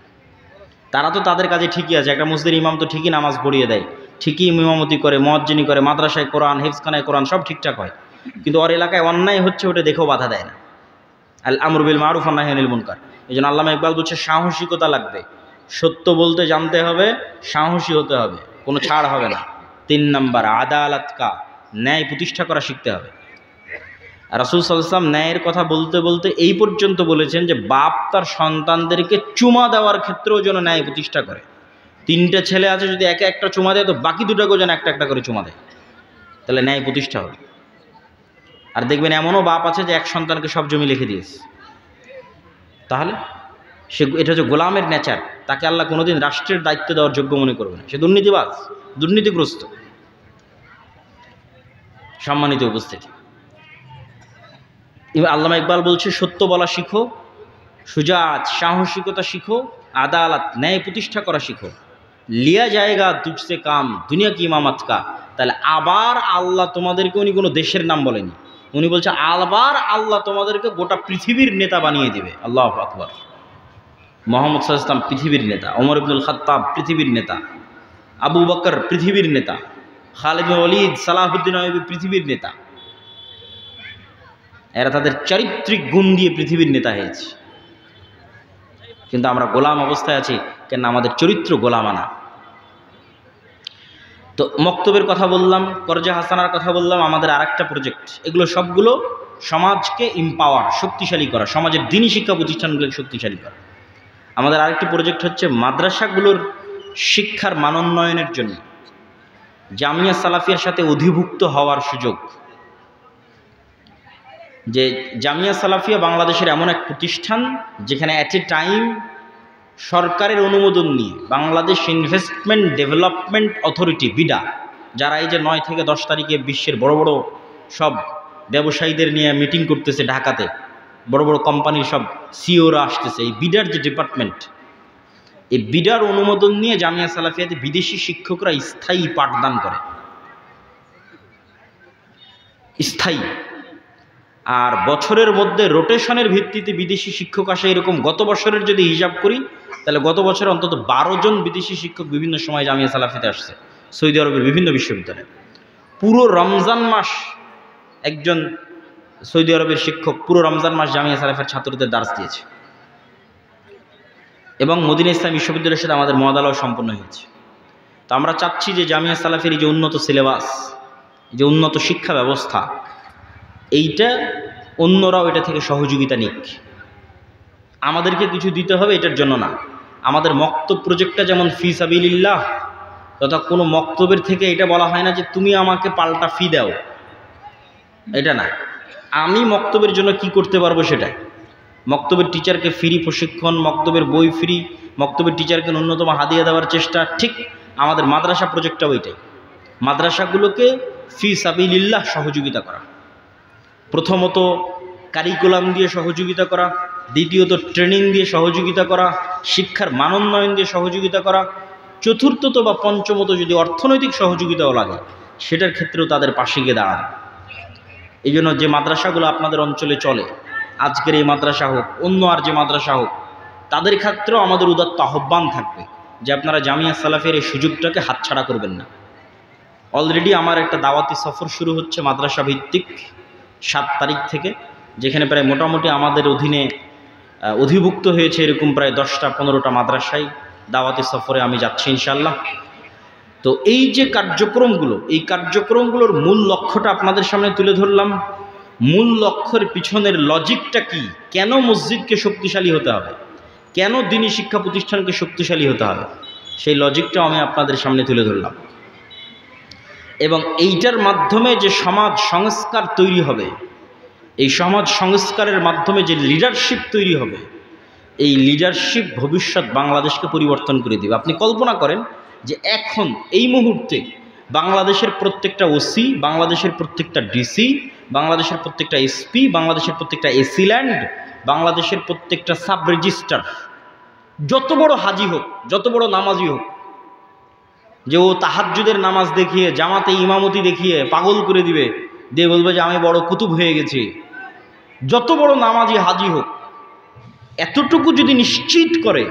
তারা তো তাদের কাজে ঠিকই আছে, একটা মসজিদের ইমাম তো ঠিকই নামাজ পড়িয়ে দেয়, ঠিকই ইমামতি করে, মুয়াজ্জিনি করে, মাদ্রাসায় কোরআন, হেফজখানায় কোরআন সব ঠিকঠাক হয়, কিন্তু ওর এলাকায় অন্যায় হচ্ছে ওটা দেখেও বাধা দেয় না। আল আমরু বিল মারুফ ওয়ান নাহি আনিল মুনকার। এই জন্য আল্লামা ইকবাল বলছে সাহসিকতা লাগবে, সত্য বলতে জানতে হবে, সাহসী হতে হবে, কোনো ছাড় হবে না। 3 নম্বর আদালত কা, ন্যায় প্রতিষ্ঠা করা শিখতে হবে। রাসূল সাল্লাল্লাহু আলাইহি ওয়াসাল্লাম ন্যায়ের কথা বলতে বলতে এই পর্যন্ত বলেছেন যে বাপ তার সন্তানদেরকে চুমা দেওয়ার ক্ষেত্রেও যেন ন্যায় প্রতিষ্ঠা করে। 3টে ছেলে আছে, যদি একে একটা চুমা দেয় তো বাকি 2টাকেও যেন একটা একটা করে চুমা দেয়, তাহলে ন্যায় প্রতিষ্ঠা হবে। আর দেখবেন এমনও বাপ আছে যে এক সন্তানকে সব জমি লিখে দিয়েছে, তাহলে সে, এটা হচ্ছে গোলামের নেচার, তাকে আল্লাহ কোনোদিন রাষ্ট্রের দায়িত্ব দেওয়ার যোগ্য মনে করবে না, সে দুর্নীতিবাজ, দুর্নীতিগ্রস্ত। সম্মানিত উপস্থিতি, আল্লামা ইকবাল বলছে সত্য বলা শিখো, সুজাত সাহসিকতা শিখো, আদালত ন্যায় প্রতিষ্ঠা করা শিখো, লিয়া জায়গা তুজসে কাম দুনিয়া কি ইমামত কা। তাহলে আবার আল্লাহ তোমাদেরকে, উনি কোনো দেশের নাম বলেনি, উনি বলছে আবার আল্লাহ তোমাদেরকে গোটা পৃথিবীর নেতা বানিয়ে দিবে। আল্লাহু আকবার। মুহাম্মদ সাল্লাল্লাহু আলাইহি ওয়াসাল্লাম পৃথিবীর নেতা, ওমর ইবনুল খাত্তাব পৃথিবীর নেতা, আবু বকর পৃথিবীর নেতা, খালিদ বিন ওয়ালিদ, সালাহুদ্দিন আইয়ুবী পৃথিবীর নেতা। এরা তাদের চারিত্রিক গুণ দিয়ে পৃথিবীর নেতা হয়েছে, কিন্তু আমরা গোলাম অবস্থায় আছি কেন? আমাদের চরিত্র গোলামানা। তো মক্তবের কথা বললাম, করজা হাসানার কথা বললাম, আমাদের আরেকটা প্রজেক্ট, এগুলো সবগুলো সমাজকে এম্পাওয়ার, শক্তিশালী করা, সমাজের দ্বীনি শিক্ষা প্রতিষ্ঠানগুলোকে শক্তিশালী করা। আমাদের আরেকটি প্রজেক্ট হচ্ছে মাদ্রাসাগুলোর শিক্ষার মানোন্নয়নের জন্য জামিয়া সালাফিয়ার সাথে অধিভুক্ত হওয়ার সুযোগ। যে জামিয়া সালাফিয়া বাংলাদেশের এমন এক প্রতিষ্ঠান যেখানে অ্যাট এ টাইম সরকারের অনুমোদন নিয়ে Bangladesh investment development authority, BIDA, যারা এই যে 9 থেকে 10 তারিখে বিশ্বের বড় বড় সব ব্যবসায়ীদের নিয়ে মিটিং করতেছে ঢাকাতে, বড় বড় কোম্পানির সব সিওরা আসতেছে, এই বিডার যে ডিপার্টমেন্ট, এই বিডার অনুমোদন নিয়ে জামিয়া সালাফিয়াতে বিদেশি শিক্ষকরা স্থায়ী পাঠদান করে, স্থায়ী। আর বছরের মধ্যে রোটেশনের ভিত্তিতে বিদেশি শিক্ষক আসে, এরকম গত বছরের যদি হিসাব করি তাহলে গত বছরে অন্তত 12 জন বিদেশি শিক্ষক বিভিন্ন সময় জামিয়া সালাফিতে আসছে, সৌদি আরবের বিভিন্ন বিশ্ববিদ্যালয়ে। পুরো রমজান মাস একজন সৌদি আরবের শিক্ষক পুরো রমজান মাস জামিয়া সালাফের ছাত্রদের দার্স দিয়েছে, এবং মদিনা ইসলামী বিশ্ববিদ্যালয়ের সাথে আমাদের মহাদালাও সম্পন্ন হয়েছে। তো আমরা চাচ্ছি যে জামিয়া সালাফের এই যে উন্নত সিলেবাস, যে উন্নত শিক্ষা ব্যবস্থা, এইটা অন্যরাও এটা থেকে সহযোগিতা নিক। আমাদেরকে কিছু দিতে হবে এটার জন্য না, আমাদের মক্তব প্রজেক্টটা যেমন ফি সাবিলিল্লাহ, তথা কোনো মক্তবের থেকে এটা বলা হয় না যে তুমি আমাকে পাল্টা ফি দাও, এটা না, আমি মক্তবের জন্য কি করতে পারবো সেটা। মক্তবের টিচারকে ফ্রি প্রশিক্ষণ, মক্তবের বই ফ্রি, মক্তবের টিচারকে ন্যূনতম হাদিয়া দেওয়ার চেষ্টা, ঠিক আমাদের মাদ্রাসা প্রজেক্টটাও এটাই। মাদ্রাসাগুলোকে ফি সাবিলিল্লাহ সহযোগিতা করা, প্রথমত কারিকুলাম দিয়ে সহযোগিতা করা, দ্বিতীয়ত ট্রেনিং দিয়ে সহযোগিতা করা, শিক্ষার মানোন্নয়ন দিয়ে সহযোগিতা করা, চতুর্থত বা পঞ্চমত যদি অর্থনৈতিক সহযোগিতাও লাগে সেটার ক্ষেত্রেও তাদের পাশে গিয়ে দাঁড়ানো। এই জন্য যে মাদ্রাসাগুলো আপনাদের অঞ্চলে চলে, আজকের এই মাদ্রাসা হোক, অন্য আর যে মাদ্রাসা হোক, তাদের ক্ষেত্রেও আমাদের উদাত্ত আহ্বান থাকবে যে আপনারা জামিয়া সালাফের এই সুযোগটাকে হাতছাড়া করবেন না। অলরেডি আমার একটা দাওয়াতি সফর শুরু হচ্ছে মাদ্রাসা ভিত্তিক 7 তারিখ থেকে, যেখানে প্রায় মোটামুটি আমাদের অধীনে অধিভুক্ত হয়েছে এরকম প্রায় 10টা 15টা মাদ্রাসায় দাওয়াতি সফরে আমি যাচ্ছি ইনশাআল্লাহ। তো এই যে কার্যক্রমগুলো, এই কার্যক্রমগুলোর মূল লক্ষ্যটা আপনাদের সামনে তুলে ধরলাম। মূল লক্ষ্যের পিছনের লজিকটা কি, কেন মসজিদকে শক্তিশালী হতে হবে, কেন দ্বীনি শিক্ষা প্রতিষ্ঠানকে শক্তিশালী হতে হবে, সেই লজিকটাও আমি আপনাদের সামনে তুলে ধরলাম। এবং এইটার মাধ্যমে যে সমাজ সংস্কার তৈরি হবে, এই সমাজ সংস্কারের মাধ্যমে যে লিডারশিপ তৈরি হবে, এই লিডারশিপ ভবিষ্যৎ বাংলাদেশকে পরিবর্তন করে দেবে। আপনি কল্পনা করেন যে এখন এই মুহূর্তে বাংলাদেশের প্রত্যেকটা ওসি, বাংলাদেশের প্রত্যেকটা ডিসি, বাংলাদেশের প্রত্যেকটা এসপি, বাংলাদেশের প্রত্যেকটা এসিল্যান্ড, বাংলাদেশের প্রত্যেকটা সাব রেজিস্ট্রার, যত বড় হাজি হোক, যত বড় নামাজি হোক, যে ও তাহাজ্জুদের নামাজ দেখিয়ে, জামাতে ইমামতি দেখিয়ে পাগল করে দিবে, দিয়ে বলবে যে আমি বড় কুতুব হয়ে গেছি, যত বড় নামাজি হাজি হোক, এতটুকু যদি নিশ্চিত করে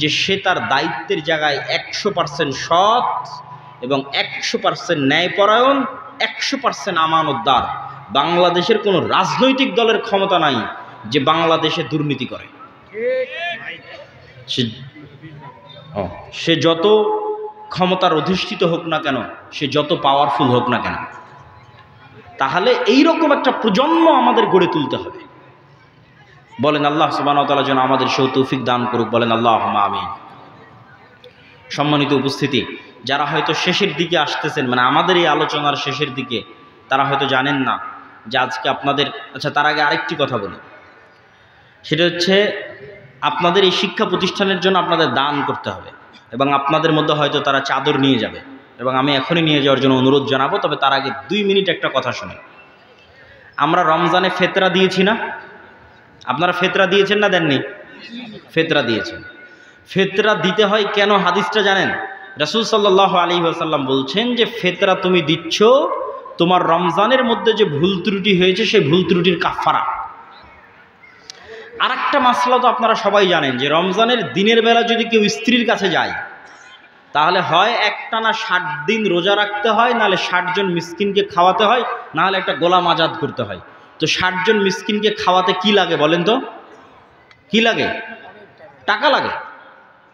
যে সে তার দায়িত্বের জায়গায় 100% সৎ এবং 100% ন্যায়পরায়ণ, 100% আমানতদার, বাংলাদেশের কোনো রাজনৈতিক দলের ক্ষমতা নাই যে বাংলাদেশে দুর্নীতি করে। সে যত ক্ষমতার অধিষ্ঠিত হোক না কেন, সে যত পাওয়ারফুল হোক না কেন, তাহলে এইরকম একটা প্রজন্ম আমাদের গড়ে তুলতে হবে। বলেন আল্লাহ সুবহানাহু ওয়া তাআলা যেন আমাদের সেই তৌফিক দান করুক, বলেন আল্লাহুম্মা আমিন। সম্মানিত উপস্থিতি, যারা হয়তো শেষের দিকে আসতেছেন, মানে আমাদের এই আলোচনার শেষের দিকে, তারা হয়তো জানেন না যে আজকে আপনাদের, আচ্ছা তার আগে আরেকটি কথা বলি, সেটা হচ্ছে আপনাদের এই শিক্ষা প্রতিষ্ঠানের জন্য আপনাদের দান করতে হবে। এবং আপনাদের মধ্যে হয়তো তারা চাদর নিয়ে যাবে, এবং আমি এখনই নিয়ে যাওয়ার জন্য অনুরোধ জানাবো। তবে তার আগে 2 মিনিট একটা কথা শুনে। আমরা রমজানে ফেতরা দিয়েছি না? আপনারা ফেতরা দিয়েছেন না দেননি? ফেতরা দিয়েছেন। ফেতরা দিতে হয় কেন, হাদিসটা জানেন? রাসূল সাল্লাল্লাহু আলাইহি ওয়াসাল্লাম বলছেন যে ফেতরা তুমি দিচ্ছ তোমার রমজানের মধ্যে যে ভুল ত্রুটি হয়েছে সেই ভুল ত্রুটির কাফারা। আর একটা মাসলা তো আপনারা সবাই জানেন যে রমজানের দিনের বেলা যদি কেউ স্ত্রীর কাছে যায়, তাহলে হয় একটানা 60 দিন রোজা রাখতে হয়, নাহলে 60 জন মিসকিনকে খাওয়াতে হয়, নাহলে একটা গোলাম আজাদ করতে হয়। তো 60 জন মিসকিনকে খাওয়াতে কি লাগে বলেন তো? কি লাগে? টাকা লাগে।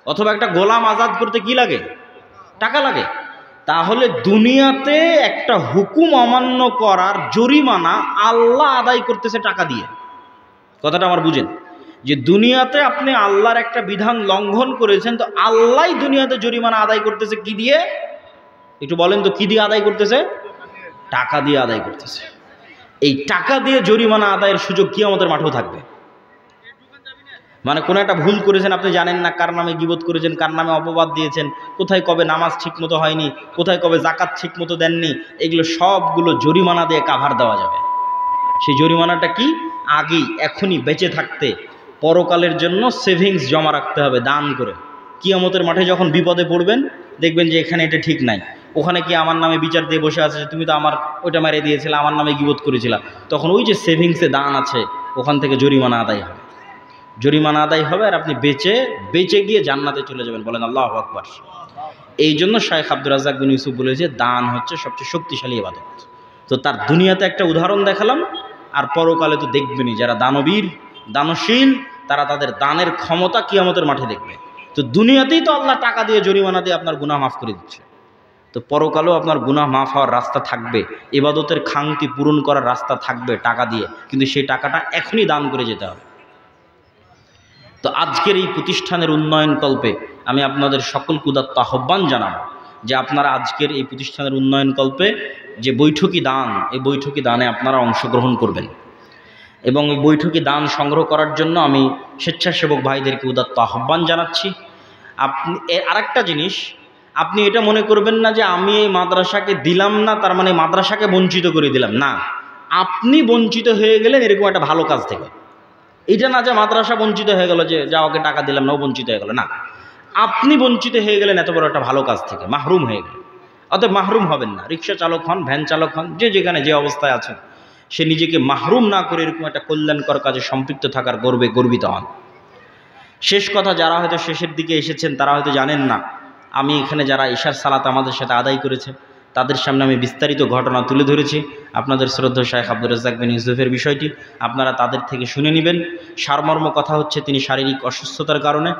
অথবা একটা গোলাম আজাদ করতে কি লাগে? টাকা লাগে। তাহলে দুনিয়াতে একটা হুকুম অমান্য করার জরিমানা আল্লাহ আদায় করতেছে টাকা দিয়ে। কথাটা আমার বুঝেন, যে দুনিয়াতে আপনি আল্লাহর একটা বিধান লঙ্ঘন করেছেন, তো আল্লাহ দুনিয়াতে জরিমানা আদায় করতেছে কি দিয়ে? একটু বলেন তো, কি দিয়ে আদায় করতেছে? টাকা দিয়ে আদায় করতেছে। এই টাকা দিয়ে জরিমানা আদায়ের সুযোগ কিয়ামতের মাঠেও থাকবে। মানে কোনো একটা ভুল করেছেন, আপনি জানেন না কার নামে গীবত করেছেন, কার নামে অপবাদ দিয়েছেন, কোথায় কবে নামাজ ঠিকমতো হয়নি, কোথায় কবে জাকাত ঠিকমতো দেননি, এগুলো সবগুলো জরিমানা দিয়ে কাভার দেওয়া যাবে। সেই জরিমানাটা কি? আগেই এখনই বেঁচে থাকতে পরকালের জন্য সেভিংস জমা রাখতে হবে দান করে। কিয়ামতের মাঠে যখন বিপদে পড়বেন, দেখবেন যে এখানে এটা ঠিক নাই, ওখানে কি আমার নামে বিচার দিয়ে বসে আছে, তুমি তো আমার ওইটা মেরে দিয়েছিলে, আমার নামে গীবত করেছিলা, তখন ওই যে সেভিংসে দান আছে ওখান থেকে জরিমানা আদায় হবে। জরিমানা আদায় হবে আর আপনি বেঁচে গিয়ে জান্নাতে চলে যাবেন। বলেন আল্লাহু আকবার। এই জন্য শাইখ আব্দুর রাজ্জাক বিন ইউসুফ বলেছে দান হচ্ছে সবচেয়ে শক্তিশালী ইবাদত। তো তার দুনিয়াতে একটা উদাহরণ দেখালাম, আর পরকালে তো দেখবেনই যারা দানবীর দানশীল, তারা তাদের দানের ক্ষমতা কিয়ামতের মাঠে দেখবে। তো দুনিয়াতেই তো আল্লাহ টাকা দিয়ে জরিমানা দিয়ে আপনার গুনাহ মাফ করে দিচ্ছে, তো পরকালেও আপনার গুনাহ মাফ হওয়ার রাস্তা থাকবে, ইবাদতের খাংতি পূরণ করার রাস্তা থাকবে টাকা দিয়ে, কিন্তু সেই টাকাটা এখনই দান করে যেতে হবে। তো আজকের এই প্রতিষ্ঠানের উন্নয়ন কল্পে আমি আপনাদের সকলকে উদাত্ত আহ্বান জানাবো যে আপনারা আজকের এই প্রতিষ্ঠানের উন্নয়ন কল্পে যে বৈঠকি দান, এই বৈঠকি দানে আপনারা অংশগ্রহণ করবেন। এবং এই বৈঠকি দান সংগ্রহ করার জন্য আমি স্বেচ্ছাসেবক ভাইদেরকে উদাত্ত আহ্বান জানাচ্ছি। আপনি আরেকটা জিনিস, আপনি এটা মনে করবেন না যে আমি এই মাদ্রাসাকে দিলাম না তার মানে মাদ্রাসাকে বঞ্চিত করে দিলাম, না। আপনি বঞ্চিত হয়ে গেলেন এরকম একটা ভালো কাজ থেকে। এটা না যে মাদ্রাসা বঞ্চিত হয়ে গেল, যে যা ওকে টাকা দিলাম না ও বঞ্চিত হয়ে গেল, না। আপনি বঞ্চিত হয়ে গেলেন এত বড় একটা ভালো কাজ থেকে, মাহরুম হয়ে গেলেন। অতএব মাহরুম হবেন না। রিক্সা চালক হন, ভ্যান চালক হন, যে যেখানে যে অবস্থায় আছেন, সে নিজেকে মাহরুম না করে এরকম একটা কল্যাণকর কাজে সম্পৃক্ত থাকার গর্বে গর্বিত হন। শেষ কথা, যারা হয়তো শেষের দিকে এসেছেন তারা হয়তো জানেন না, আমি এখানে যারা ঈশার সালাত আমাদের সাথে আদায় করেছে তাদের সামনে আমি বিস্তারিত ঘটনা তুলে ধরেছি। আপনাদের শ্রদ্ধেয় শাইখ আব্দুর রাজ্জাক বিন ইউসুফের বিষয়টি আপনারা তাদের থেকে শুনে নেবেন। সারমর্ম কথা হচ্ছে তিনি শারীরিক অসুস্থতার কারণে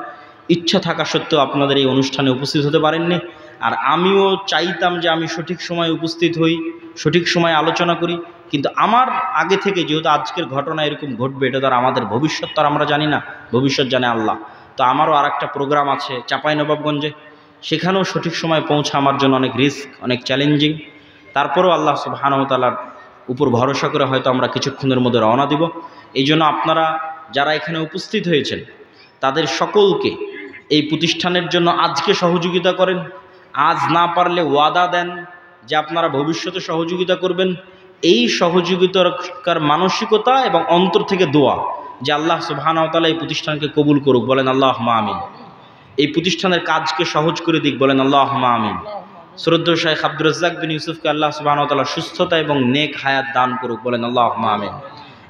ইচ্ছা থাকা সত্ত্বেও আপনাদের এই অনুষ্ঠানে উপস্থিত হতে পারেননি। আর আমিও চাইতাম যে আমি সঠিক সময়ে উপস্থিত হই, সঠিক সময়ে আলোচনা করি, কিন্তু আমার আগে থেকে যেহেতু আজকের ঘটনা এরকম ঘটবে, এটা তো আর আমাদের ভবিষ্যৎ তো আর আমরা জানি না, ভবিষ্যৎ জানে আল্লাহ। তো আমারও আর একটা প্রোগ্রাম আছে চাঁপাইনবাবগঞ্জে, সেখানেও সঠিক সময় পৌঁছা আমার জন্য অনেক রিস্ক, অনেক চ্যালেঞ্জিং। তারপরেও আল্লাহ সুবহানাহু ওয়া তাআলার উপর ভরসা করে হয়তো আমরা কিছুক্ষণের মধ্যে রওনা দিব। এই জন্য আপনারা যারা এখানে উপস্থিত হয়েছেন তাদের সকলকে এই প্রতিষ্ঠানের জন্য আজকে সহযোগিতা করেন, আজ না পারলে ওয়াদা দেন যে আপনারা ভবিষ্যতে সহযোগিতা করবেন। এই সহযোগিতার মানসিকতা এবং অন্তর থেকে দোয়া যে আল্লাহ সুবহানাহু ওয়া তাআলা এই প্রতিষ্ঠানকে কবুল করুক, বলেন আল্লাহুম্মা আমিন। এই প্রতিষ্ঠানের কাজকে সহজ করে দিক, বলেন আল্লাহুম্মা আমিন। শ্রদ্ধেয় শাইখ আব্দুর রাজ্জাক বিন ইউসুফকে আল্লাহ সুবহানাহু ওয়া তাআলা সুস্থতা এবং নেক হায়াত দান করুক, বলেন আল্লাহুম্মা আমিন।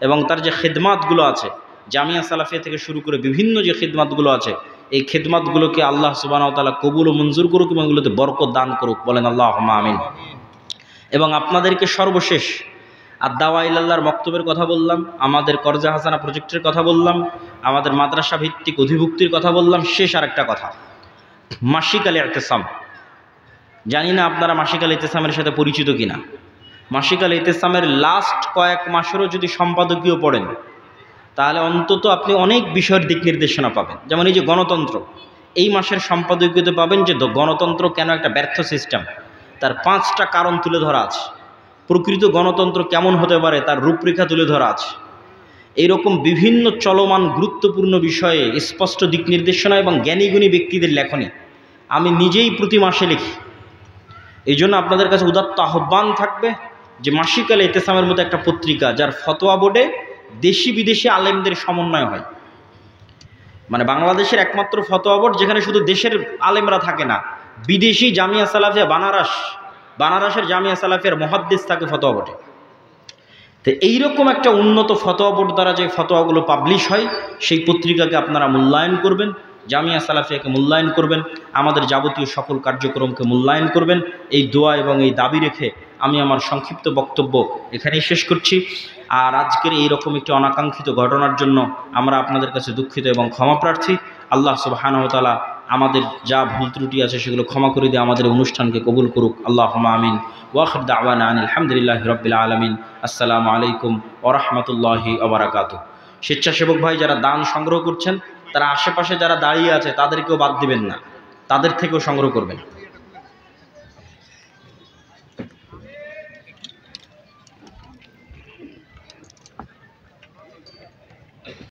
এবং তার যে খিদমাতগুলো আছে জামিয়া সালাফিয়া থেকে শুরু করে বিভিন্ন যে খিদমাতগুলো আছে, এই খিদমাতগুলোকে আল্লাহ সুবহানাহু ওয়া তাআলা কবুল ও মঞ্জুর করুক এবং এগুলোতে বরকত দান করুক, বলেন আল্লাহুম্মা আমিন। এবং আপনাদেরকে সর্বশেষ আদ-দাওয়া ইলাল্লাহর মক্তবের কথা বললাম, আমাদের কর্জা হাসানা প্রজেক্টের কথা বললাম, আমাদের মাদ্রাসা ভিত্তিক অধিভুক্তির কথা বললাম। শেষ আরেকটা কথা, মাসিক আল ইতিসাম। জানি না আপনারা মাসিক আল ইতিসামের সাথে পরিচিত কিনা। মাসিক আল ইতিসামের লাস্ট কয়েক মাসেরও যদি সম্পাদকীয় পড়েন তাহলে অন্তত আপনি অনেক বিষয়ের দিক নির্দেশনা পাবেন। যেমন এই যে গণতন্ত্র, এই মাসের সম্পাদকীয়তে পাবেন যে গণতন্ত্র কেন একটা ব্যর্থ সিস্টেম, তার 5টা কারণ তুলে ধরা আছে। প্রকৃত গণতন্ত্র কেমন হতে পারে তার রূপরেখা তুলে ধরা আছে। এইরকম বিভিন্ন চলমান গুরুত্বপূর্ণ বিষয়ে স্পষ্ট দিক নির্দেশনা এবং জ্ঞানীগুণী ব্যক্তিদের লেখনী আমি নিজেই প্রতি মাসে লিখি। এই জন্য আপনাদের কাছে উদাত্ত আহ্বান থাকবে যে মাসিক আল ইতিসামের মতো একটা পত্রিকা, যার ফতোয়া বোর্ডে দেশি বিদেশি আলেমদের সমন্বয় হয়, মানে বাংলাদেশের একমাত্র ফতোয়া বোর্ড যেখানে শুধু দেশের আলেমরা থাকে না, বিদেশি জামিয়া সালাফিয়া বানারসের জামিয়া সালাফিয়ার মুহাদ্দিস থাকে ফতোয়া বোর্ডে। তো এইরকম একটা উন্নত ফতোয়া বোর্ড দ্বারা যে ফতোয়াগুলো পাবলিশ হয়, সেই পত্রিকাকে আপনারা মূল্যায়ন করবেন, জামিয়া সালাফিয়াকে মূল্যায়ন করবেন, আমাদের যাবতীয় সকল কার্যক্রমকে মূল্যায়ন করবেন। এই দোয়া এবং এই দাবি রেখে আমি আমার সংক্ষিপ্ত বক্তব্য এখানেই শেষ করছি। আর আজকের এইরকম একটি অনাকাঙ্ক্ষিত ঘটনার জন্য আমরা আপনাদের কাছে দুঃখিত এবং ক্ষমা প্রার্থী। আল্লাহ সুবহানাহু ওয়া তাআলা আমাদের যা ভুল ত্রুটি আছে সেগুলো ক্ষমা করে দিয়ে আমাদের অনুষ্ঠানকে কবুল করুক, আল্লাহুম্মা আমিন। ওয়া আখির দাওয়ানা আলহামদুলিল্লাহি রাব্বিল আলামিন। আসসালামু আলাইকুম ওয়া রাহমাতুল্লাহি ওয়া বারাকাতুহু। স্বেচ্ছাসেবক ভাই যারা দান সংগ্রহ করছেন তারা আশেপাশে যারা দাঁড়িয়ে আছে তাদেরকেও বাদ দিবেন না, তাদের থেকেও সংগ্রহ করবেন।